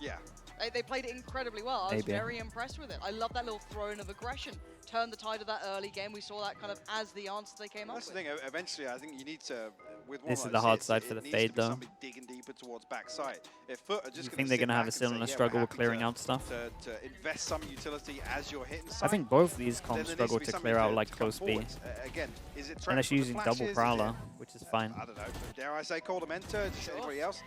Speaker 1: Yeah.
Speaker 3: They played it incredibly well. I was very impressed with it. I love that little throw-in of aggression. Turned the tide of that early game. We saw that kind of as the answer they came up with.
Speaker 1: That's the thing. Eventually, I think you need to. With one
Speaker 2: this is the hard side for the fade, though.
Speaker 1: Digging deeper towards backside. If FUT are just
Speaker 2: you think they're going to have a similar struggle with clearing out stuff?
Speaker 1: To invest some utility as you're hitting.
Speaker 2: I think both of these comps struggle to clear out like close B.
Speaker 1: Again, is it
Speaker 2: unless you're using double Prowler, which is fine.
Speaker 1: I don't know. Dare I say Cold Mentor? Just anybody else?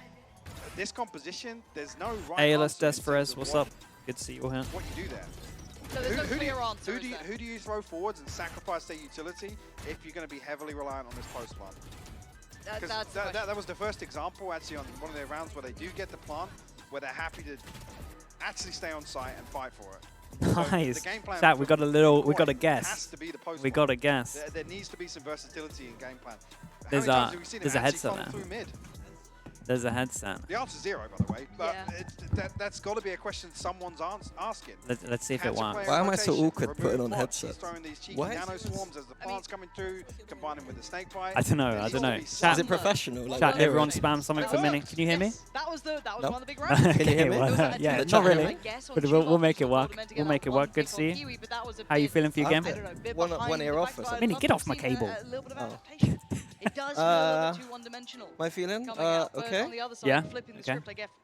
Speaker 1: This composition, there's no right
Speaker 2: ALS Desperez, what's up? Good to see you all here.
Speaker 1: What you do there?
Speaker 3: So there's no clear answer,
Speaker 1: who do you throw forwards and sacrifice their utility if you're going to be heavily reliant on this post plant? That was the first example actually on one of their rounds where they do get the plant, where they're happy to actually stay on site and fight for it.
Speaker 2: Nice.
Speaker 1: So
Speaker 2: chat, we got a guess.
Speaker 1: Has to be the post
Speaker 2: we got a guess.
Speaker 1: There needs to be some versatility in game plan.
Speaker 2: There's a headset there. There's a headset.
Speaker 1: The answer's 0, by the way. But that's got to be a question someone's asking.
Speaker 2: Let's see if it works.
Speaker 4: Why am I so awkward putting on a headset?
Speaker 1: What? Nano swarms as the plants coming through, combining with the snake bite.
Speaker 2: I don't know.
Speaker 4: Chat, is it professional? Like,
Speaker 2: chat, everyone spam something for Mini. Can you hear me?
Speaker 3: That was one of the big rounds.
Speaker 4: Can you hear me?
Speaker 2: Yeah, not really. But we'll make it work. We'll make it work. Good to see you. How are you feeling for your game?
Speaker 4: One ear off or something.
Speaker 2: Mini, get off my cable.
Speaker 3: It does feel a little too one-dimensional.
Speaker 4: My feeling?
Speaker 3: Okay.
Speaker 2: Yeah.
Speaker 3: Flipping the
Speaker 2: Okay.
Speaker 3: script, I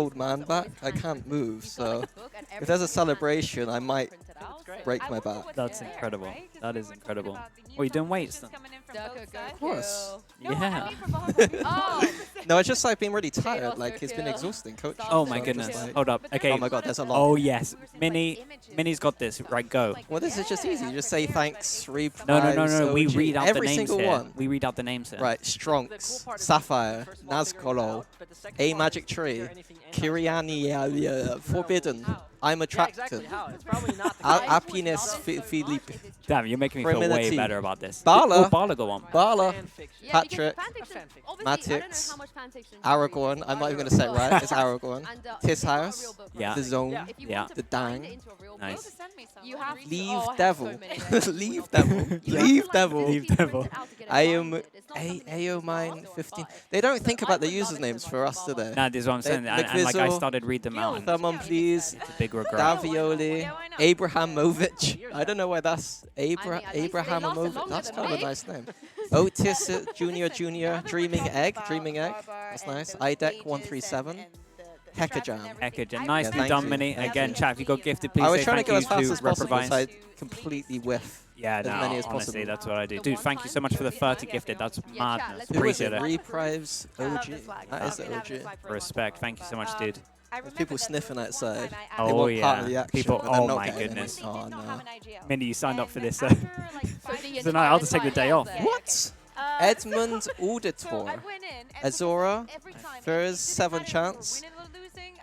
Speaker 4: old man back. I can't move, so if there's a celebration, I might break my back.
Speaker 2: That's incredible. That is incredible. Oh, you doing weights then?
Speaker 4: Of course.
Speaker 2: Yeah.
Speaker 4: No, it's just like been really tired. Like it's been exhausting coaching.
Speaker 2: Oh my
Speaker 4: so I'm
Speaker 2: goodness.
Speaker 4: just like,
Speaker 2: Hold up. Okay.
Speaker 4: oh my god, there's a lot.
Speaker 2: Oh yes. Minnie's got this. Right, go.
Speaker 4: Well, this is just easy. You just say thanks, reply.
Speaker 2: No. We read out the
Speaker 4: every
Speaker 2: names
Speaker 4: single
Speaker 2: here.
Speaker 4: one.
Speaker 2: We read out the names here.
Speaker 4: Right, Stronx, Sapphire, Nazgul, A Magic Tree, Kiriani, Forbidden, I'm attracted.
Speaker 5: Exactly how. It's probably not the case.
Speaker 4: Happiness, Philippe.
Speaker 2: Damn, you're making me feel way
Speaker 4: Femininity.
Speaker 2: better about this.
Speaker 4: Bala.
Speaker 2: Oh, Bala go on.
Speaker 4: Bala,
Speaker 5: Fan fiction.
Speaker 6: Yeah,
Speaker 4: Patrick,
Speaker 6: because fan fiction,
Speaker 5: Fanfic.
Speaker 6: obviously, I don't know
Speaker 4: Matix,
Speaker 6: how much fan fiction
Speaker 4: Aragorn. I'm not even going to say it right. It's Aragorn. Tis House,
Speaker 2: Yeah.
Speaker 4: The Zone,
Speaker 5: Yeah.
Speaker 2: Yeah.
Speaker 4: The Dang.
Speaker 2: Nice.
Speaker 6: You have to,
Speaker 4: Leave
Speaker 6: oh, I have
Speaker 4: Devil.
Speaker 6: so many there.
Speaker 4: Leave Devil.
Speaker 6: You have to,
Speaker 4: Leave
Speaker 6: like,
Speaker 4: Devil.
Speaker 2: Leave
Speaker 6: physically
Speaker 2: Devil.
Speaker 6: print it out to get it
Speaker 4: I am
Speaker 6: downloaded. It's not something that you can
Speaker 4: Aomine
Speaker 6: just
Speaker 4: 15.
Speaker 6: buy.
Speaker 4: They don't think
Speaker 6: So
Speaker 4: about
Speaker 6: I
Speaker 4: the
Speaker 6: would love it
Speaker 4: usernames
Speaker 6: if
Speaker 4: for us,
Speaker 6: it
Speaker 4: do
Speaker 6: was
Speaker 4: they?
Speaker 2: Nah, this is what I'm saying. And like I
Speaker 4: McVizzle,
Speaker 2: started read them out. And
Speaker 4: Someone please.
Speaker 2: it's a big regret.
Speaker 4: Davioli,
Speaker 3: Yeah, why not?
Speaker 4: Abrahamovich. I don't know why that's
Speaker 6: at least they lasted
Speaker 4: Abrahamovich.
Speaker 6: longer
Speaker 4: That's
Speaker 6: than
Speaker 4: kind of a
Speaker 6: me.
Speaker 4: nice name. Otis Junior, Dreaming Egg. That's nice. IDEC 137. Heckajam.
Speaker 2: Ekaj, nicely
Speaker 4: thank
Speaker 2: done,
Speaker 4: you.
Speaker 2: Mini.
Speaker 4: Thank
Speaker 2: Again,
Speaker 4: you.
Speaker 2: chat, if you got gifted, please
Speaker 4: I was
Speaker 2: say
Speaker 4: trying to
Speaker 2: thank
Speaker 4: go
Speaker 2: you
Speaker 4: as fast
Speaker 2: to
Speaker 4: as possible, so I
Speaker 2: Reprovise.
Speaker 4: completely whiff.
Speaker 2: Yeah,
Speaker 4: as
Speaker 2: no,
Speaker 4: many as
Speaker 2: honestly,
Speaker 4: possible.
Speaker 2: that's what I do. Dude, thank you so much for the 30 gifted. That's
Speaker 6: Yeah, chat,
Speaker 2: madness.
Speaker 6: let's
Speaker 4: Who was
Speaker 2: Appreciate
Speaker 4: it?
Speaker 2: it.
Speaker 4: Reprives OG. That is the OG.
Speaker 2: Respect. Thank you so much, dude.
Speaker 4: There's people sniffing outside. They
Speaker 2: Oh,
Speaker 4: want part of
Speaker 2: yeah.
Speaker 4: the action,
Speaker 2: People-
Speaker 4: but they're
Speaker 2: oh
Speaker 4: not
Speaker 2: my
Speaker 4: getting it.
Speaker 2: goodness.
Speaker 4: Oh, no.
Speaker 2: Minnie, you signed up for this.
Speaker 6: So
Speaker 2: So now I'll just take the day off.
Speaker 4: What? Edmund Auditor. Azora. Furs 7 chance.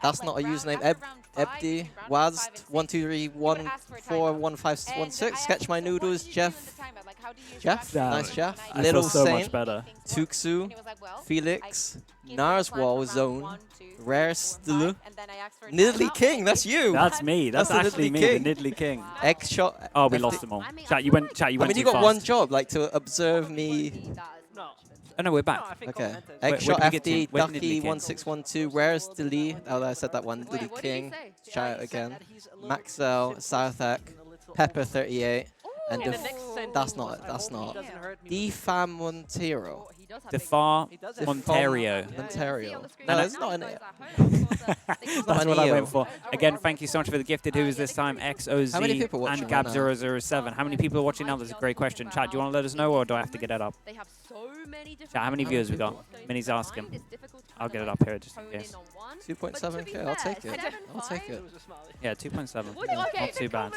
Speaker 4: That's not a username. Ebdi. Wazd. 123141516. Sketch my noodles. Jeff.
Speaker 2: Damn.
Speaker 4: Nice Jeff.
Speaker 2: I
Speaker 4: Little
Speaker 2: feel so much
Speaker 4: Saint.
Speaker 2: better.
Speaker 4: Tuksu. Felix. Narswall Zone. Rare Stlu. Niddly King. That's you.
Speaker 2: That's me. That's
Speaker 4: That's the
Speaker 2: actually
Speaker 4: Niddly
Speaker 2: me,
Speaker 4: King.
Speaker 2: the Niddly King.
Speaker 4: X shot.
Speaker 2: Oh, we lost them all. Chat, you went
Speaker 4: I mean,
Speaker 2: too
Speaker 4: you got
Speaker 2: fast.
Speaker 4: one job, like to observe me.
Speaker 5: No.
Speaker 2: Oh, no, we're
Speaker 5: No,
Speaker 2: back.
Speaker 5: I think
Speaker 4: Okay.
Speaker 5: Momentum-
Speaker 4: X
Speaker 2: Where
Speaker 4: shot
Speaker 2: did we get to?
Speaker 4: FD.
Speaker 2: Where did Niddly
Speaker 4: Ducky
Speaker 2: King?
Speaker 4: 1612. Where's Dilly? Oh, I said that one. Dilly
Speaker 6: What did he
Speaker 4: King.
Speaker 6: say?
Speaker 4: Shout out
Speaker 5: He said
Speaker 4: again.
Speaker 5: that he's a little
Speaker 4: Maxell,
Speaker 5: bit
Speaker 4: Southak,
Speaker 5: and a little
Speaker 4: Pepper
Speaker 5: aggressive.
Speaker 4: 38, and
Speaker 5: In
Speaker 4: the
Speaker 5: the next sentence
Speaker 4: that's
Speaker 5: was,
Speaker 4: not.
Speaker 5: "I
Speaker 4: That's
Speaker 5: hope he
Speaker 4: not.
Speaker 5: doesn't hurt me."
Speaker 4: Defam Montero.
Speaker 6: He does have
Speaker 2: The
Speaker 6: big
Speaker 2: far
Speaker 5: He does
Speaker 4: The
Speaker 5: have
Speaker 2: Ontario.
Speaker 4: Fom- Ontario.
Speaker 6: screen.
Speaker 4: No,
Speaker 6: And
Speaker 4: it's not an.
Speaker 2: That's
Speaker 4: not
Speaker 2: what
Speaker 4: an
Speaker 2: I
Speaker 4: EO.
Speaker 2: went for. Again, thank you so much for the gifted. Who is this time? XOZ
Speaker 4: How many people
Speaker 2: and
Speaker 4: watching right now?
Speaker 2: Gab007. How many people are watching now? That's a great question. Chat, do you want to let us know, or do I have to get it up?
Speaker 6: They have so many different.
Speaker 2: Chat, how many viewers we got? Minnie's asking. I'll get it up here just in case.
Speaker 4: 2.7K. I'll take it. I'll take
Speaker 5: It
Speaker 4: it.
Speaker 5: was a smiley.
Speaker 2: Yeah, 2.7.
Speaker 6: Okay,
Speaker 2: Not too bad.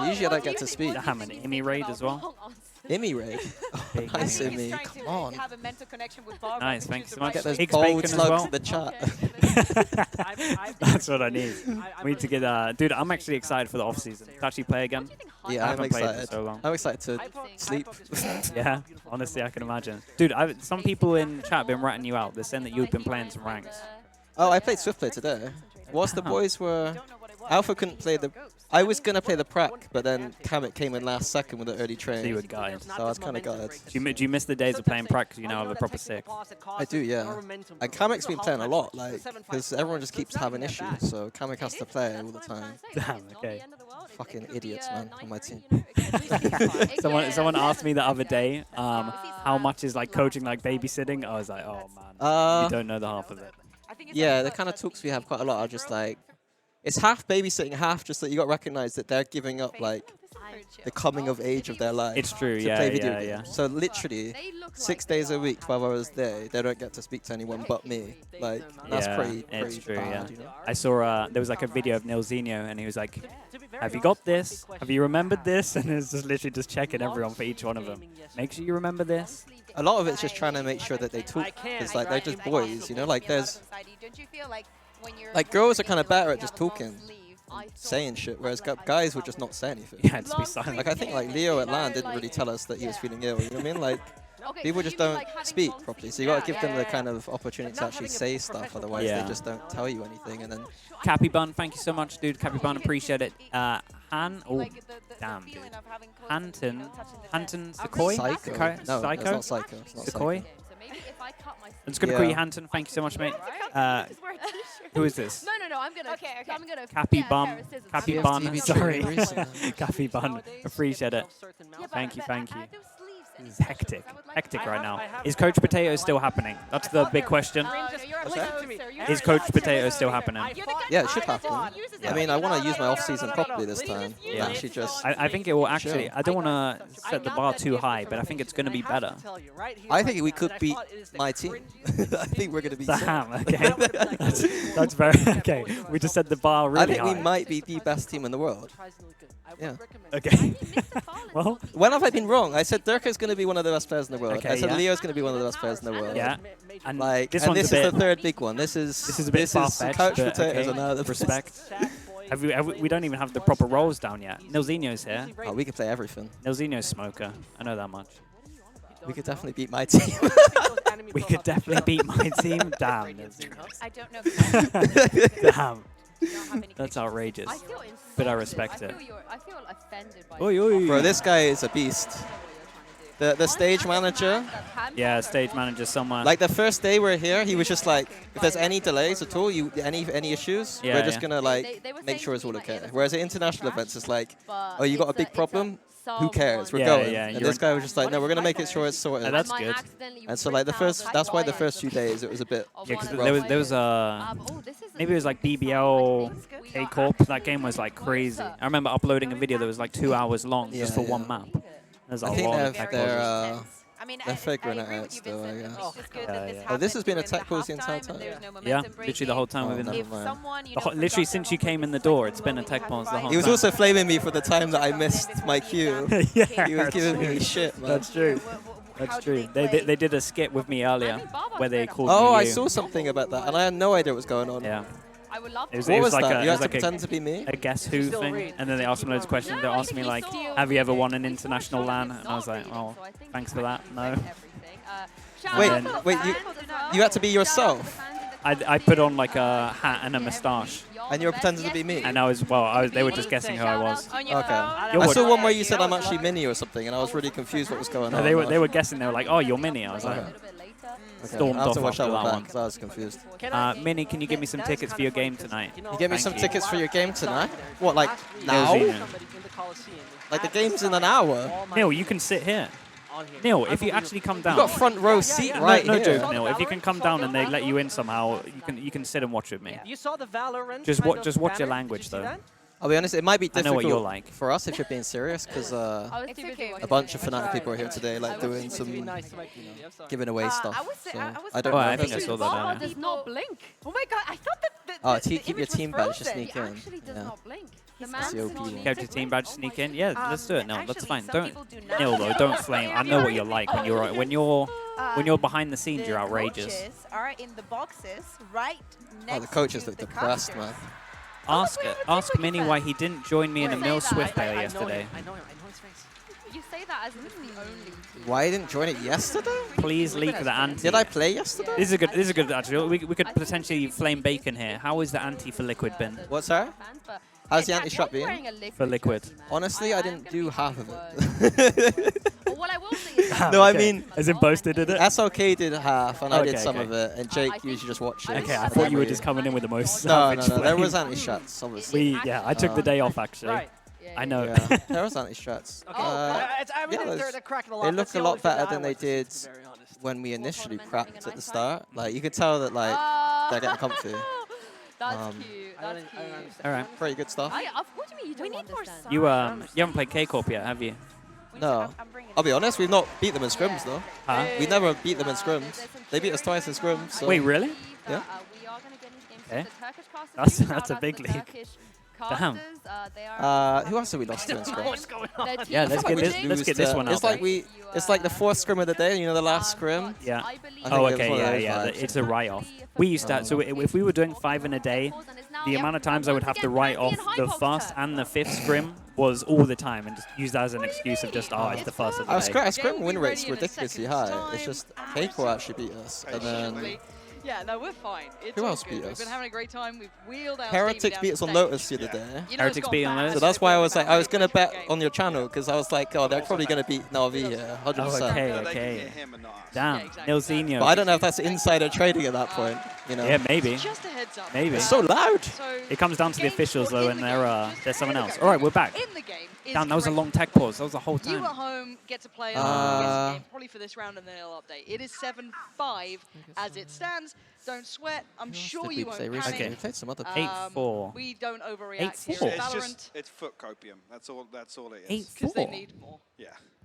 Speaker 4: Usually I don't get to speak.
Speaker 2: How many? Imi raid as well?
Speaker 4: Immy raid.
Speaker 2: Big
Speaker 4: Nice
Speaker 2: Imi.
Speaker 4: Immy. Come on.
Speaker 2: Nice, thank you so much.
Speaker 4: Get those
Speaker 2: Higgs
Speaker 4: bold
Speaker 2: bacon as
Speaker 4: slugs
Speaker 2: well.
Speaker 4: in the chat.
Speaker 2: That's what I need. We need to get. Dude, I'm actually excited for the off season. To actually play again. I
Speaker 4: Yeah, I'm
Speaker 2: haven't played for
Speaker 4: excited.
Speaker 2: so long.
Speaker 4: I'm excited to sleep.
Speaker 2: Yeah, honestly, I can imagine. Dude, some people in chat have been ratting you out. They're saying that you've been playing some ranks.
Speaker 4: Oh, I played Swiftplay today. Whilst the boys were... Alpha couldn't play the... I was going to play the prac, but then Kamek came in last second with the early
Speaker 2: So you
Speaker 4: train.
Speaker 2: were gutted.
Speaker 4: So I was kind of gutted.
Speaker 2: Do you miss the days of playing prac because you now have a proper sick?
Speaker 4: I do, yeah. And Kamek's been playing a lot, like, because everyone just keeps having issues, so Kamek has to play all the time.
Speaker 2: Damn, okay.
Speaker 4: Fucking idiots, man, on my team.
Speaker 2: Someone asked me the other day how much is like coaching like babysitting. I was like, oh man, you don't know the half of it.
Speaker 4: Yeah, the kind of talks we have quite a lot are just like, it's half babysitting, half just that you got to recognize that they're giving up like the coming of age of their life.
Speaker 2: It's true,
Speaker 4: to
Speaker 2: yeah,
Speaker 4: play video
Speaker 2: yeah,
Speaker 4: games.
Speaker 2: yeah.
Speaker 4: So literally, 6 days a week, 12 hours a day, they don't get to speak to anyone but me. Like, that's
Speaker 2: Yeah,
Speaker 4: pretty
Speaker 2: it's true,
Speaker 4: bad,
Speaker 2: yeah.
Speaker 4: you know?
Speaker 2: I saw there was like a video of Nilzinho and he was like, have you got this? Have you remembered this? And it's just literally just checking everyone for each one of them. Make sure you remember this.
Speaker 4: A lot of it's just trying to make sure that they talk, because like they're just boys, you know. Like there's, like girls are kind of better at just talking, saying shit, whereas guys would just not say anything.
Speaker 2: Yeah, just be silent.
Speaker 4: Like I think like Leo at LAN didn't really tell us that he was feeling ill. You know what I mean? Like people just don't speak properly, so you got to give them the kind of opportunity to actually say stuff. Otherwise,
Speaker 2: Yeah.
Speaker 4: they just don't tell you anything, and then
Speaker 2: Cappy Bun, thank you so much, dude. Cappy Bun, appreciate it. Han, oh, damn, dude. Hanton Sequoia?
Speaker 4: Psycho.
Speaker 2: Sequoia?
Speaker 4: No,
Speaker 2: Psycho?
Speaker 4: that's not Psycho. It's not
Speaker 2: Sequoia?
Speaker 4: Psycho.
Speaker 2: I'm just going to call you
Speaker 4: Yeah.
Speaker 2: Hanton. Thank you so much, mate. Who is this?
Speaker 6: No, I'm gonna. I'm gonna.
Speaker 2: Cappy
Speaker 6: get a
Speaker 2: Bum.
Speaker 6: pair of scissors.
Speaker 2: Cappy
Speaker 4: TFTV
Speaker 2: Bun,
Speaker 4: training
Speaker 2: sorry.
Speaker 4: recently.
Speaker 2: Cappy Bun, appreciate it. Thank you, thank you. This is hectic. Hectic right now. Is Coach Potato still happening? That's the big question. Is Coach Potato still happening?
Speaker 4: Yeah, it should happen. I mean, I want to use my off season properly this time.
Speaker 2: Yeah.
Speaker 4: Actually, just
Speaker 2: I think it will actually.
Speaker 4: Sure.
Speaker 2: I don't want to set the bar too high, but I think it's going to be better.
Speaker 4: I think we could beat my team. I think we're going to beat.
Speaker 2: Damn, okay. That's very okay. We just set the bar really
Speaker 4: I think
Speaker 2: high.
Speaker 4: we might be the best team in the world. Yeah.
Speaker 2: Okay. Well,
Speaker 4: When have I been wrong? I said Durka's going to be one of the best players in the world.
Speaker 2: Okay,
Speaker 4: I said
Speaker 2: yeah.
Speaker 4: Leo's going to be one of the best players in the world.
Speaker 2: yeah. And
Speaker 4: Like,
Speaker 2: this
Speaker 4: and
Speaker 2: one's
Speaker 4: this
Speaker 2: a
Speaker 4: is
Speaker 2: bit.
Speaker 4: the third big one. This is
Speaker 2: a bit
Speaker 4: Couch
Speaker 2: far-fetched, but
Speaker 4: Potatoes
Speaker 2: okay.
Speaker 4: are now the
Speaker 2: Respect. We don't even have the proper roles down yet. Nilzinho's here.
Speaker 4: Oh, we could play everything.
Speaker 2: Nilzinho's smoker. I know that much.
Speaker 4: We could definitely beat my team.
Speaker 2: We could definitely beat my team. Damn.
Speaker 6: I don't know.
Speaker 2: Damn. That's outrageous. But I respect it.
Speaker 6: I feel offended by
Speaker 2: Oi, oi.
Speaker 4: Bro, this guy is a beast. The stage manager.
Speaker 2: Yeah, stage manager somewhere.
Speaker 4: Like the first day we're here, he was just like, if there's any delays at all, any issues,
Speaker 2: Yeah,
Speaker 4: we're just
Speaker 2: yeah.
Speaker 4: gonna like make sure it's all okay. Whereas at international events, it's like, oh, you got a big problem? Who cares? We're
Speaker 2: Yeah,
Speaker 4: going.
Speaker 2: yeah,
Speaker 4: And
Speaker 2: you're
Speaker 4: this guy was just like, no, we're gonna make it sure it's sorted.
Speaker 2: Oh, that's good.
Speaker 4: And so like that's why the first few days it was a bit.
Speaker 2: Yeah, because
Speaker 4: rough.
Speaker 2: there was maybe it was like BBL K Corp. That game was like crazy. I remember uploading a video that was like 2 hours long just for one map. There's a
Speaker 4: I think
Speaker 2: lot of tech pauses.
Speaker 4: they're figuring it out still, I guess.
Speaker 2: Yeah.
Speaker 4: Oh, this has been a tech pause the entire time.
Speaker 2: Yeah, literally the whole time we've been
Speaker 4: never
Speaker 2: there. Literally since you came in the door, it's been a tech pause the whole time.
Speaker 4: He was also flaming me for the time that I missed my cue.
Speaker 2: Yeah,
Speaker 4: He was giving me shit, man.
Speaker 2: That's true. That's true. They did a skit with me earlier where they called me
Speaker 4: Oh, I
Speaker 2: you.
Speaker 4: saw something about that, and I had no idea what was going on.
Speaker 2: Yeah.
Speaker 6: I would love
Speaker 2: It
Speaker 4: What
Speaker 2: was
Speaker 4: was
Speaker 2: like
Speaker 4: that?
Speaker 2: a,
Speaker 4: You
Speaker 2: it
Speaker 4: had
Speaker 2: was
Speaker 4: to
Speaker 2: like
Speaker 4: pretend to be me?
Speaker 2: a Guess Who thing, and then they asked me loads of questions. They asked me like, "Have you ever won an international LAN?" And I was like, "Oh, thanks for that." No.
Speaker 4: Wait, you had to be yourself,
Speaker 2: I put on like a hat and a moustache,
Speaker 4: and you were pretending to be me.
Speaker 2: and they were just guessing who I was.
Speaker 4: Okay.
Speaker 2: You're
Speaker 4: I
Speaker 2: what-
Speaker 4: saw one where you said I'm actually Minnie or something, and I was really confused what was going
Speaker 2: No,
Speaker 4: on.
Speaker 2: they were guessing. They were like, "Oh, you're Minnie." I was like,
Speaker 4: Okay.
Speaker 2: stormed
Speaker 4: I'll have to
Speaker 2: off
Speaker 4: watch
Speaker 2: after
Speaker 4: that one
Speaker 2: that
Speaker 4: back
Speaker 2: one.
Speaker 4: because I was confused.
Speaker 2: Minnie, can you give me some tickets for your game tonight?
Speaker 4: You give me
Speaker 2: Thank
Speaker 4: some
Speaker 2: you.
Speaker 4: tickets for your game tonight? What, like
Speaker 2: Now?
Speaker 4: now? Like the game's in an hour?
Speaker 2: Neil, you can sit here. Neil, if you actually come down.
Speaker 4: You got front row seat right
Speaker 2: no
Speaker 4: here.
Speaker 2: joke, Neil. If you can come down and they let you in somehow, you can sit and watch with me.
Speaker 5: You saw the Valorant.
Speaker 2: Just
Speaker 5: kind of
Speaker 2: just watch your
Speaker 5: banner?
Speaker 2: language
Speaker 5: Did you see
Speaker 2: though.
Speaker 5: that?
Speaker 4: I'll be honest, it might be
Speaker 2: I know what you're
Speaker 4: difficult
Speaker 2: like.
Speaker 4: for us if you're being serious, because a bunch of Fnatic people are here today, like doing some giving away stuff. So I don't
Speaker 2: Oh,
Speaker 4: know.
Speaker 2: I
Speaker 4: if
Speaker 2: think I
Speaker 4: that's-
Speaker 2: saw that earlier.
Speaker 6: does not blink. Oh my god, I thought that
Speaker 4: Oh,
Speaker 6: the
Speaker 4: keep your
Speaker 6: image was
Speaker 4: team badge to
Speaker 6: frozen.
Speaker 4: sneak
Speaker 6: He
Speaker 4: in.
Speaker 6: actually does
Speaker 4: Yeah.
Speaker 6: not blink. The
Speaker 4: It's
Speaker 6: man's
Speaker 4: OP.
Speaker 6: not
Speaker 2: Kept your
Speaker 6: blink.
Speaker 2: team badge sneak in? Yeah, let's do it. No, that's
Speaker 6: Actually,
Speaker 2: fine.
Speaker 6: some
Speaker 2: Don't
Speaker 6: people do not.
Speaker 2: Neil though, don't flame. I know what you're like when you're behind the scenes, you're outrageous.
Speaker 7: Coaches are in the boxes right next
Speaker 4: Oh, the coaches
Speaker 7: to
Speaker 4: look
Speaker 7: the
Speaker 4: depressed,
Speaker 7: casters.
Speaker 4: man.
Speaker 2: Ask Minnie why he didn't join me in a
Speaker 6: Say
Speaker 2: Mill
Speaker 6: that,
Speaker 2: Swift
Speaker 6: I
Speaker 2: player
Speaker 6: know
Speaker 2: yesterday.
Speaker 5: I know his face.
Speaker 6: You say that as if it's the only team.
Speaker 4: Why didn't join it yesterday?
Speaker 2: Please leak the anti.
Speaker 4: Did I play yesterday?
Speaker 2: This is a good actually. We could potentially flame Bacon here. How is the anti for Liquid been?
Speaker 4: What's that? How's the anti-strap been?
Speaker 2: For Liquid.
Speaker 4: Honestly, I didn't do half of it.
Speaker 6: But what I will say is that
Speaker 4: No, I mean,
Speaker 2: As in Boasted did it?
Speaker 4: SLK did half, and I did
Speaker 2: Okay,
Speaker 4: some
Speaker 2: okay.
Speaker 4: of it, and Jake usually just watches.
Speaker 2: Okay, I
Speaker 4: and
Speaker 2: thought
Speaker 4: then
Speaker 2: you were
Speaker 4: we-
Speaker 2: just coming in with the most
Speaker 4: No,
Speaker 2: savage
Speaker 4: there was
Speaker 2: flame.
Speaker 4: anti-strats, obviously.
Speaker 2: I took the day off actually.
Speaker 5: Right.
Speaker 2: I know.
Speaker 4: Yeah, there was anti-strats.
Speaker 5: Okay. I mean,
Speaker 4: yeah,
Speaker 5: they're cracking a lot.
Speaker 4: they
Speaker 5: That's
Speaker 4: look
Speaker 5: the
Speaker 4: a
Speaker 5: only
Speaker 4: lot
Speaker 5: thing
Speaker 4: better
Speaker 5: that I
Speaker 4: than they
Speaker 5: like to see,
Speaker 4: did
Speaker 5: to be very honest.
Speaker 4: when we initially prepped at the start. Like, you could tell that, like, they're getting comfy.
Speaker 6: That's
Speaker 4: Um,
Speaker 6: cute.
Speaker 5: I don't
Speaker 6: That's cute.
Speaker 5: understand.
Speaker 2: All right.
Speaker 4: Pretty good stuff.
Speaker 6: What do you mean you don't understand?
Speaker 2: You haven't played K Corp yet, have you?
Speaker 4: No. I'll be honest, we've not beat them in scrims, though.
Speaker 2: Huh?
Speaker 4: We never beat them in scrims. They beat us twice in scrims. So.
Speaker 2: Wait, really?
Speaker 4: Yeah.
Speaker 2: Okay. That's a big league. Damn.
Speaker 4: Who else have we lost to in scrims?
Speaker 5: What's going on?
Speaker 2: Yeah,
Speaker 4: I feel like we just
Speaker 2: let's
Speaker 4: lose
Speaker 2: get this
Speaker 4: to-
Speaker 2: one out
Speaker 4: It's like
Speaker 2: there.
Speaker 4: it's like the fourth scrim of the day. You know, the last scrim.
Speaker 2: Yeah.
Speaker 4: I think
Speaker 2: Oh,
Speaker 4: it was
Speaker 2: okay,
Speaker 4: one of those
Speaker 2: yeah.
Speaker 4: vibes.
Speaker 2: It's a write-off. We used to. So if we were doing 5 in a day, the amount of times I would have to write off the first and the fifth scrim was all the time, and just use that as an excuse of just, oh, it's the first of the
Speaker 4: Our
Speaker 2: day.
Speaker 4: scrim win rate's ridiculously high. It's just Keiko actually beat us, and then
Speaker 3: Yeah, no, we're fine. It's
Speaker 4: Who
Speaker 3: all
Speaker 4: else
Speaker 3: good.
Speaker 4: beat
Speaker 3: We've
Speaker 4: us?
Speaker 3: been having a great time. We've wheeled out
Speaker 4: Heretics beat us on Lotus the other day.
Speaker 3: You know it's
Speaker 2: Heretics
Speaker 3: gone
Speaker 2: beat on
Speaker 3: bad.
Speaker 2: Lotus?
Speaker 4: So that's why I was like, I was gonna
Speaker 3: Great
Speaker 4: bet
Speaker 3: game.
Speaker 4: on your channel because I was like, oh, they're probably gonna beat Navi here, 100%.
Speaker 2: Oh, okay,
Speaker 1: They can
Speaker 2: okay.
Speaker 1: get him and not us.
Speaker 2: Damn,
Speaker 3: Yeah, exactly.
Speaker 2: Nilzinho.
Speaker 4: But I don't know if that's insider trading at that point. You know,
Speaker 2: Yeah, maybe.
Speaker 3: Just a heads up.
Speaker 2: Maybe.
Speaker 4: it's so loud.
Speaker 3: So
Speaker 2: It comes down to the
Speaker 3: game
Speaker 2: officials
Speaker 3: score
Speaker 2: though,
Speaker 3: in
Speaker 2: and
Speaker 3: the
Speaker 2: they're
Speaker 3: game,
Speaker 2: there's someone else.
Speaker 3: just
Speaker 2: All right, we're back.
Speaker 3: in the game is
Speaker 2: Damn, that was a
Speaker 3: correct.
Speaker 2: long tech pause. That was the whole
Speaker 3: You
Speaker 2: time.
Speaker 3: at home get to play
Speaker 4: Uh,
Speaker 3: game, probably for this round, and then it'll update. It is 7-5 as it stands. Don't sweat. I'm sure
Speaker 4: Did
Speaker 3: you
Speaker 4: we
Speaker 3: won't
Speaker 4: play
Speaker 3: panic.
Speaker 4: recently?
Speaker 2: Okay.
Speaker 4: We played some other.
Speaker 2: 8-4.
Speaker 3: We don't overreact here
Speaker 2: 8-4.
Speaker 3: in
Speaker 1: It's
Speaker 3: Valorant
Speaker 1: just it's foot copium. That's all it is.
Speaker 2: 8-4.
Speaker 3: because they need more.
Speaker 1: Yeah.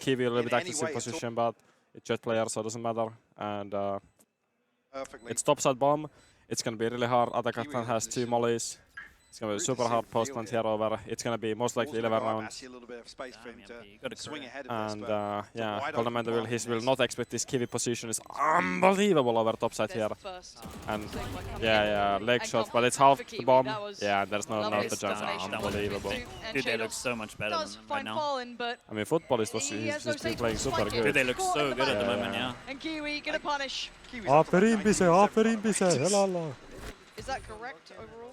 Speaker 5: Kiwi a little bit
Speaker 1: in any
Speaker 5: aggressive
Speaker 1: way at all.
Speaker 5: position, but it's jet player, so it doesn't matter. And
Speaker 1: Perfectly.
Speaker 5: it's topside bomb. It's gonna be really hard. Other
Speaker 1: Kiwi
Speaker 5: captain
Speaker 1: in
Speaker 5: has 2
Speaker 1: position.
Speaker 5: mollies. It's gonna be
Speaker 1: Really
Speaker 5: super
Speaker 1: safe
Speaker 5: hard
Speaker 1: field
Speaker 5: post plant
Speaker 1: here.
Speaker 5: here over. It's gonna be most likely
Speaker 1: Also
Speaker 5: 11
Speaker 1: got
Speaker 5: rounds.
Speaker 1: actually a little bit of space for him
Speaker 2: Damn,
Speaker 1: to
Speaker 2: you got a
Speaker 1: swing
Speaker 2: career.
Speaker 1: ahead of this,
Speaker 5: And
Speaker 1: but it's a
Speaker 5: yeah,
Speaker 1: wide
Speaker 5: Golden
Speaker 1: open
Speaker 5: will
Speaker 1: path
Speaker 5: he
Speaker 1: in
Speaker 5: will
Speaker 1: this.
Speaker 5: not expect this Kiwi position is unbelievable over topside
Speaker 3: There's
Speaker 5: here.
Speaker 3: the first
Speaker 5: And
Speaker 3: mistake by coming in.
Speaker 5: yeah, leg
Speaker 3: And
Speaker 5: shot,
Speaker 3: can't
Speaker 5: but it's
Speaker 3: for
Speaker 5: half the
Speaker 3: Kiwi,
Speaker 5: bomb.
Speaker 3: that was
Speaker 5: Yeah, there's no
Speaker 3: lovely
Speaker 5: the jump.
Speaker 3: combination.
Speaker 5: Unbelievable.
Speaker 3: And
Speaker 2: Dude, they look
Speaker 3: Shados
Speaker 2: so much better
Speaker 3: does
Speaker 2: than right
Speaker 3: find
Speaker 2: now.
Speaker 3: Fallen, but
Speaker 5: I mean, football is
Speaker 3: he has no
Speaker 5: he's been
Speaker 3: safe
Speaker 5: playing
Speaker 3: to
Speaker 5: super
Speaker 3: spike it.
Speaker 5: good.
Speaker 2: Dude, they look
Speaker 3: Caught
Speaker 2: so
Speaker 3: at the
Speaker 2: good at the
Speaker 3: back.
Speaker 2: moment,
Speaker 5: Yeah.
Speaker 2: yeah.
Speaker 3: And Kiwi gonna punish.
Speaker 1: Kiwi's up to like 97, by the way.
Speaker 3: Is that correct overall?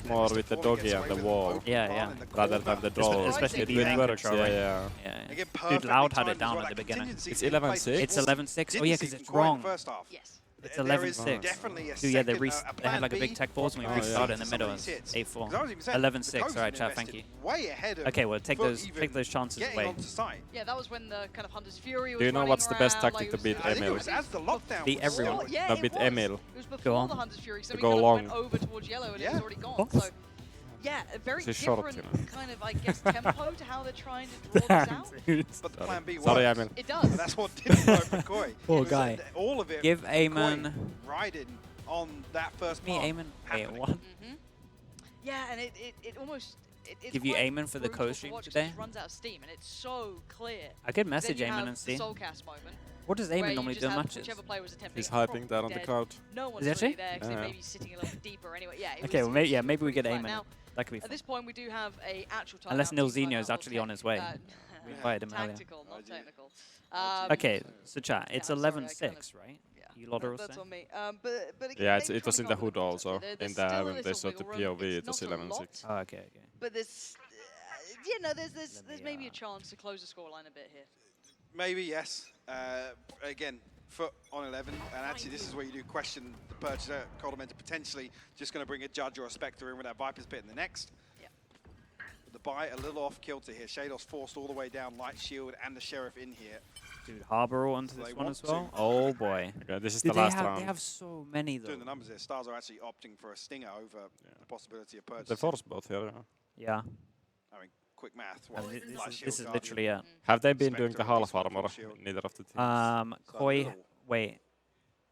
Speaker 5: much more with the doggy and the wall
Speaker 2: Yeah.
Speaker 5: rather than the draw.
Speaker 2: Especially
Speaker 5: it
Speaker 2: the aim
Speaker 5: works,
Speaker 2: control, right?
Speaker 5: yeah.
Speaker 2: Dude, Loud had it down at the beginning.
Speaker 5: It's 11-6.
Speaker 2: It's 11-6. Oh yeah, because it's wrong.
Speaker 3: Yes.
Speaker 2: It's
Speaker 1: there
Speaker 2: 11-6.
Speaker 1: is definitely a
Speaker 2: Dude, yeah, they,
Speaker 1: second, a
Speaker 2: they had
Speaker 1: plan
Speaker 2: like a big
Speaker 1: B
Speaker 2: tech pause and we
Speaker 5: Oh,
Speaker 2: restarted
Speaker 5: yeah.
Speaker 2: in the middle.
Speaker 1: Some of
Speaker 2: It's
Speaker 1: these hits.
Speaker 2: 8-4.
Speaker 1: 'Cause I was even saying,
Speaker 2: 11-6.
Speaker 1: the
Speaker 2: All
Speaker 1: Coast
Speaker 2: right,
Speaker 1: had
Speaker 2: chat. Thank you.
Speaker 1: invested way ahead of
Speaker 2: Okay, well, take
Speaker 1: FUT
Speaker 2: those
Speaker 1: even
Speaker 2: chances
Speaker 1: getting
Speaker 2: away.
Speaker 1: onto site.
Speaker 3: Yeah, that was when the kind of Hunter's Fury was
Speaker 5: Do you know
Speaker 3: running
Speaker 5: what's the best
Speaker 3: around,
Speaker 5: tactic
Speaker 3: like,
Speaker 5: to
Speaker 3: it
Speaker 5: beat
Speaker 3: was-
Speaker 1: I think it
Speaker 5: Emil?
Speaker 1: was as the lockdown
Speaker 2: Beat
Speaker 1: was
Speaker 2: everyone.
Speaker 1: starting.
Speaker 3: Yeah,
Speaker 5: No,
Speaker 3: it
Speaker 5: beat
Speaker 3: was.
Speaker 5: Emil.
Speaker 3: It was
Speaker 2: Go
Speaker 3: before
Speaker 2: on.
Speaker 3: the Hunter's Fury, so
Speaker 5: To
Speaker 3: we
Speaker 5: go
Speaker 3: kind of
Speaker 5: long.
Speaker 3: went over towards yellow and
Speaker 1: Yeah.
Speaker 3: it was already gone.
Speaker 2: What?
Speaker 3: So, yeah, a very
Speaker 5: It's short,
Speaker 3: different
Speaker 5: you know.
Speaker 3: kind of, I guess, tempo to how they're trying to draw this out.
Speaker 1: But the plan B works.
Speaker 5: Sorry, Emil.
Speaker 3: It does.
Speaker 1: And that's what didn't work for Koi.
Speaker 2: Poor
Speaker 1: It was,
Speaker 2: guy.
Speaker 1: all of it.
Speaker 2: Give
Speaker 1: Koi
Speaker 2: Eamon.
Speaker 1: riding on that first
Speaker 2: Me,
Speaker 1: part.
Speaker 2: Eamon. Wait,
Speaker 1: happening.
Speaker 2: what?
Speaker 3: Mm-hmm. Yeah, and it almost... It's
Speaker 2: Give you
Speaker 3: quite
Speaker 2: Eamon for the
Speaker 3: brutal to
Speaker 2: co-stream
Speaker 3: watch 'cause
Speaker 2: today?
Speaker 3: It just runs out of steam, and it's so clear.
Speaker 2: I could
Speaker 3: Then
Speaker 2: message
Speaker 3: you
Speaker 2: Eamon
Speaker 3: have
Speaker 2: and
Speaker 3: the
Speaker 2: see.
Speaker 3: Soulcast moment,
Speaker 2: What does
Speaker 3: where
Speaker 2: Eamon
Speaker 3: you
Speaker 2: normally
Speaker 3: just
Speaker 2: do in
Speaker 3: have
Speaker 2: matches?
Speaker 3: whichever player was attempting
Speaker 5: He's
Speaker 3: is
Speaker 5: hyping
Speaker 3: probably
Speaker 5: that on the
Speaker 3: dead.
Speaker 5: couch.
Speaker 3: No one's
Speaker 2: Is he
Speaker 3: really
Speaker 2: actually?
Speaker 3: there because they
Speaker 5: Yeah.
Speaker 3: may be sitting a little bit deeper anyway. Yeah, it
Speaker 2: Okay,
Speaker 3: was-
Speaker 2: well,
Speaker 3: it was
Speaker 2: yeah, maybe we
Speaker 3: pretty
Speaker 2: get
Speaker 3: flat.
Speaker 2: Eamon.
Speaker 3: Now,
Speaker 2: That could be
Speaker 3: at
Speaker 2: fun.
Speaker 3: this point, we do have a actual timeout.
Speaker 2: Unless
Speaker 3: Team
Speaker 2: Nilzinho
Speaker 3: timeout
Speaker 2: is
Speaker 3: will
Speaker 2: actually on
Speaker 3: take,
Speaker 2: his way. We invited him earlier.
Speaker 3: Tactical, not technical.
Speaker 2: Okay, so chat, it's
Speaker 3: yeah, I'm sorry, I
Speaker 2: 11-6, right?
Speaker 3: Yeah,
Speaker 2: You lot are all
Speaker 3: that's
Speaker 2: saying?
Speaker 3: on me. But again,
Speaker 5: Yeah,
Speaker 3: they were
Speaker 5: it was
Speaker 3: trying
Speaker 5: in
Speaker 3: to
Speaker 5: the
Speaker 3: go with
Speaker 5: hood
Speaker 3: the concept.
Speaker 5: also.
Speaker 3: There's
Speaker 5: In
Speaker 3: still a
Speaker 5: the when
Speaker 3: little
Speaker 5: they shot the
Speaker 3: wiggle room.
Speaker 5: POV,
Speaker 3: It's
Speaker 5: it was
Speaker 3: not a lot,
Speaker 5: 11-6.
Speaker 2: Oh, okay, okay.
Speaker 3: But there's, there's maybe a chance to close the scoreline a bit here.
Speaker 1: Maybe, yes. Again, FUT on 11, and actually this is where you do question the purchaser. Coldamenta potentially just going to bring a Judge or a Spectre in with that Viper's Pit in the next.
Speaker 3: Yeah.
Speaker 1: The buy a little off kilter here. Shadows forced all the way down, Light Shield and the Sheriff in here.
Speaker 2: Dude, Harbor all onto
Speaker 1: They
Speaker 2: this one
Speaker 1: want
Speaker 2: as well?
Speaker 1: to.
Speaker 2: Oh, boy.
Speaker 5: Okay, this is
Speaker 2: Dude,
Speaker 5: the last
Speaker 2: they
Speaker 5: round.
Speaker 2: have so many, though.
Speaker 1: Doing the numbers here, Stars are actually opting for a Stinger over the possibility of purchase.
Speaker 5: They force both here. Yeah.
Speaker 2: Yeah.
Speaker 1: I mean, quick math.
Speaker 2: I
Speaker 1: Well,
Speaker 2: mean,
Speaker 1: Light
Speaker 2: this
Speaker 1: Shield,
Speaker 2: is
Speaker 1: Guardian.
Speaker 2: literally it.
Speaker 5: Have they been doing
Speaker 1: Spectre
Speaker 5: the
Speaker 1: at
Speaker 5: half
Speaker 1: least with
Speaker 5: armor?
Speaker 1: full shield.
Speaker 5: Neither of the teams.
Speaker 1: So
Speaker 2: Koi,
Speaker 1: little
Speaker 2: wait.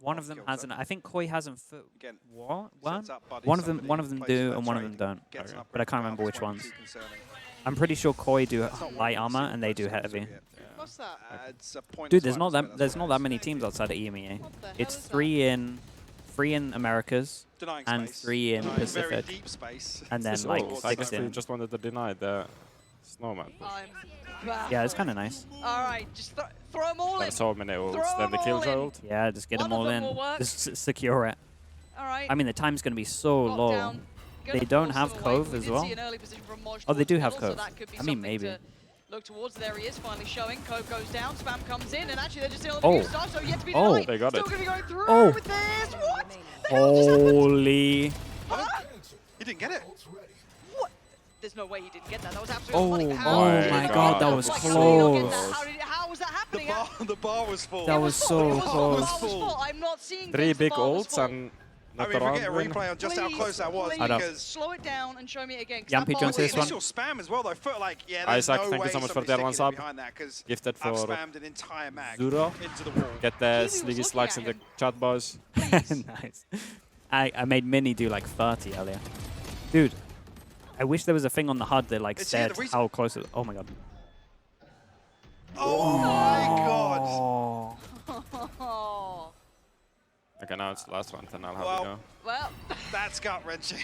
Speaker 2: One of them
Speaker 1: kilter.
Speaker 2: hasn't. I think Koi hasn't.
Speaker 1: Again,
Speaker 2: What? One?
Speaker 1: sets up Buddy,
Speaker 2: One of them
Speaker 1: somebody
Speaker 2: do,
Speaker 1: places
Speaker 2: and
Speaker 1: that
Speaker 2: one of
Speaker 1: trade,
Speaker 2: them don't.
Speaker 1: gets an
Speaker 5: Okay.
Speaker 1: upgrade
Speaker 2: But I can't
Speaker 1: now,
Speaker 2: remember which
Speaker 1: it's not
Speaker 2: ones.
Speaker 1: too concerning.
Speaker 2: I'm pretty sure Koi do
Speaker 1: That's not
Speaker 2: light
Speaker 1: what
Speaker 2: armor,
Speaker 1: we've
Speaker 2: and they
Speaker 1: seen
Speaker 2: do
Speaker 1: for
Speaker 2: heavy.
Speaker 1: yet.
Speaker 3: What's that?
Speaker 1: It's a point
Speaker 2: Dude,
Speaker 1: of
Speaker 2: there's
Speaker 1: time,
Speaker 2: not
Speaker 1: so
Speaker 2: that
Speaker 1: that's
Speaker 2: there's
Speaker 1: why
Speaker 2: not
Speaker 1: it
Speaker 2: that
Speaker 1: is.
Speaker 2: many teams outside of EMEA.
Speaker 3: What the hell
Speaker 2: It's
Speaker 3: is that?
Speaker 2: three in Americas,
Speaker 1: Denying
Speaker 2: and
Speaker 1: space,
Speaker 2: 3 in
Speaker 1: denying
Speaker 2: Pacific.
Speaker 1: very deep space.
Speaker 2: and then
Speaker 5: This
Speaker 2: like
Speaker 5: all,
Speaker 2: 6
Speaker 5: actually
Speaker 2: in.
Speaker 5: just wanted to deny the snowman.
Speaker 3: I'm
Speaker 2: Yeah, it's kind of nice.
Speaker 3: All right, just throw them all
Speaker 5: There
Speaker 3: in.
Speaker 5: are so many ults.
Speaker 3: Throw
Speaker 5: Then the
Speaker 3: them
Speaker 5: kill
Speaker 3: all in.
Speaker 5: ult.
Speaker 2: Yeah, just get
Speaker 3: One
Speaker 2: them
Speaker 3: of
Speaker 2: all
Speaker 3: them
Speaker 2: in.
Speaker 3: will work.
Speaker 2: Just secure it.
Speaker 3: All right.
Speaker 2: I mean, the time's going to be so
Speaker 3: Lock
Speaker 2: low.
Speaker 3: down. Gonna
Speaker 2: They don't
Speaker 3: force
Speaker 2: have
Speaker 3: them away.
Speaker 2: Cove
Speaker 3: We
Speaker 2: as
Speaker 3: did
Speaker 2: well?
Speaker 3: see an early position from Moj
Speaker 2: Oh, they do
Speaker 3: towards
Speaker 2: have
Speaker 3: middle, so
Speaker 2: Cove.
Speaker 3: that could be
Speaker 2: I mean,
Speaker 3: something
Speaker 2: maybe.
Speaker 3: to look towards. There he is, finally showing. Cove goes down, Spam comes in, and actually they're just still on
Speaker 2: Oh.
Speaker 3: the start, so yet to be
Speaker 2: Oh.
Speaker 3: denied.
Speaker 5: They got
Speaker 3: Still
Speaker 5: it.
Speaker 3: going to be going through
Speaker 2: Oh.
Speaker 3: with this. What? The hell just happened?
Speaker 2: Holy.
Speaker 3: Huh?
Speaker 1: He didn't get it.
Speaker 3: What? There's no way he didn't get that. That was absolutely
Speaker 2: Oh,
Speaker 3: funny.
Speaker 2: oh
Speaker 3: How did he
Speaker 5: my
Speaker 3: not
Speaker 5: God,
Speaker 3: get
Speaker 5: that was
Speaker 3: Like, how did he not get that?
Speaker 5: close.
Speaker 3: How was that happening?
Speaker 1: The bar was full.
Speaker 2: That
Speaker 3: It
Speaker 2: was
Speaker 3: full,
Speaker 2: so
Speaker 3: it was full,
Speaker 2: close.
Speaker 3: The bar was full. I'm not seeing
Speaker 5: 3
Speaker 3: things, the
Speaker 5: big
Speaker 3: bar was
Speaker 5: ults
Speaker 3: full.
Speaker 5: and
Speaker 1: I
Speaker 5: not
Speaker 1: mean, if we
Speaker 5: around
Speaker 1: get a
Speaker 5: win.
Speaker 1: replay on just how
Speaker 3: Please,
Speaker 1: close that was,
Speaker 3: please,
Speaker 2: Hold up.
Speaker 1: because
Speaker 3: slow it down and show me again. 'cause
Speaker 2: Yampy,
Speaker 3: that
Speaker 2: do you
Speaker 3: bar
Speaker 2: want to say
Speaker 3: was
Speaker 2: this one?
Speaker 1: initial spam as well, though. Felt like, yeah, there's
Speaker 5: Isaac,
Speaker 1: no
Speaker 5: thank you
Speaker 1: way
Speaker 5: so much for
Speaker 1: somebody's
Speaker 5: the one
Speaker 1: sticking it
Speaker 5: sub.
Speaker 1: behind that, because
Speaker 5: Gifted
Speaker 1: I've
Speaker 5: for
Speaker 1: spammed an entire mag
Speaker 5: Zuro.
Speaker 1: into the wall.
Speaker 5: Get the
Speaker 3: Kiwi was
Speaker 5: slightest
Speaker 3: looking
Speaker 5: likes
Speaker 3: at
Speaker 5: in the
Speaker 3: him.
Speaker 5: chat, boys.
Speaker 2: Nice. I made Mini do like 30 earlier. Dude, I wish there was a thing on the HUD that like
Speaker 1: It's here,
Speaker 2: said
Speaker 1: the reason-
Speaker 2: how close it. Oh my god.
Speaker 1: Oh my god!
Speaker 3: Oh,
Speaker 5: Okay, now it's the last round, and I'll have
Speaker 1: Well,
Speaker 5: it go.
Speaker 3: well,
Speaker 1: That's gut wrenching.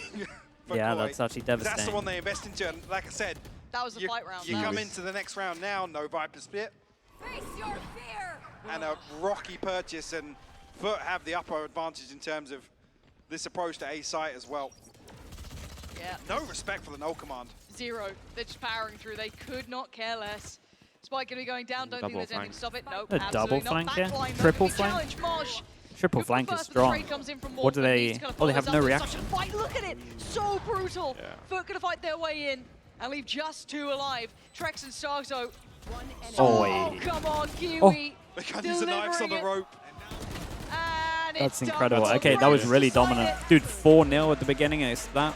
Speaker 2: Yeah, that's actually devastating.
Speaker 1: That's the one they invest into, and like I said,
Speaker 3: that was the
Speaker 1: you,
Speaker 3: fight round.
Speaker 1: you
Speaker 3: That
Speaker 1: come
Speaker 3: was-
Speaker 1: into the next round now, no Viper split,
Speaker 6: Face your fear.
Speaker 1: and a rocky purchase, and FUT have the upper advantage in terms of this approach to A site as well.
Speaker 3: Yeah,
Speaker 1: No respect for the null command.
Speaker 3: zero. They're just powering through. They could not care less. Spike going to be going down. Don't
Speaker 5: Double
Speaker 3: think there's anything to stop it. Nope,
Speaker 2: A double
Speaker 3: absolutely not.
Speaker 2: flank here?
Speaker 3: Backline, though,
Speaker 2: Triple
Speaker 3: could be
Speaker 2: flank?
Speaker 3: challenge, Mosh.
Speaker 2: Triple
Speaker 3: Good
Speaker 2: flank
Speaker 3: for
Speaker 2: is
Speaker 3: first, but the
Speaker 2: strong.
Speaker 3: trade comes in from
Speaker 2: What do
Speaker 3: Wolf, and
Speaker 2: they?
Speaker 3: needs to kind of
Speaker 2: Oh, they
Speaker 3: follow
Speaker 2: have
Speaker 3: this
Speaker 2: no
Speaker 3: up. It's
Speaker 2: reaction.
Speaker 3: such a fight. Look at it. So brutal.
Speaker 5: Yeah.
Speaker 3: FUT going to fight their way in and leave just 2 alive. Trex and Starzo.
Speaker 2: Oh,
Speaker 3: Come on, Kiwi.
Speaker 2: Oh.
Speaker 1: They can't use the knives on the
Speaker 3: Delivering it.
Speaker 1: rope.
Speaker 3: And
Speaker 2: That's
Speaker 3: it's done.
Speaker 2: incredible.
Speaker 5: That's
Speaker 2: Okay, that was
Speaker 3: Trex
Speaker 2: really
Speaker 3: decide
Speaker 2: dominant.
Speaker 3: it.
Speaker 2: Dude, 4-0 at the beginning. Is that?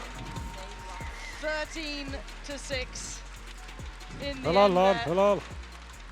Speaker 3: 13-6 in the
Speaker 5: Hello,
Speaker 3: end
Speaker 5: lol,
Speaker 3: there.
Speaker 5: hello.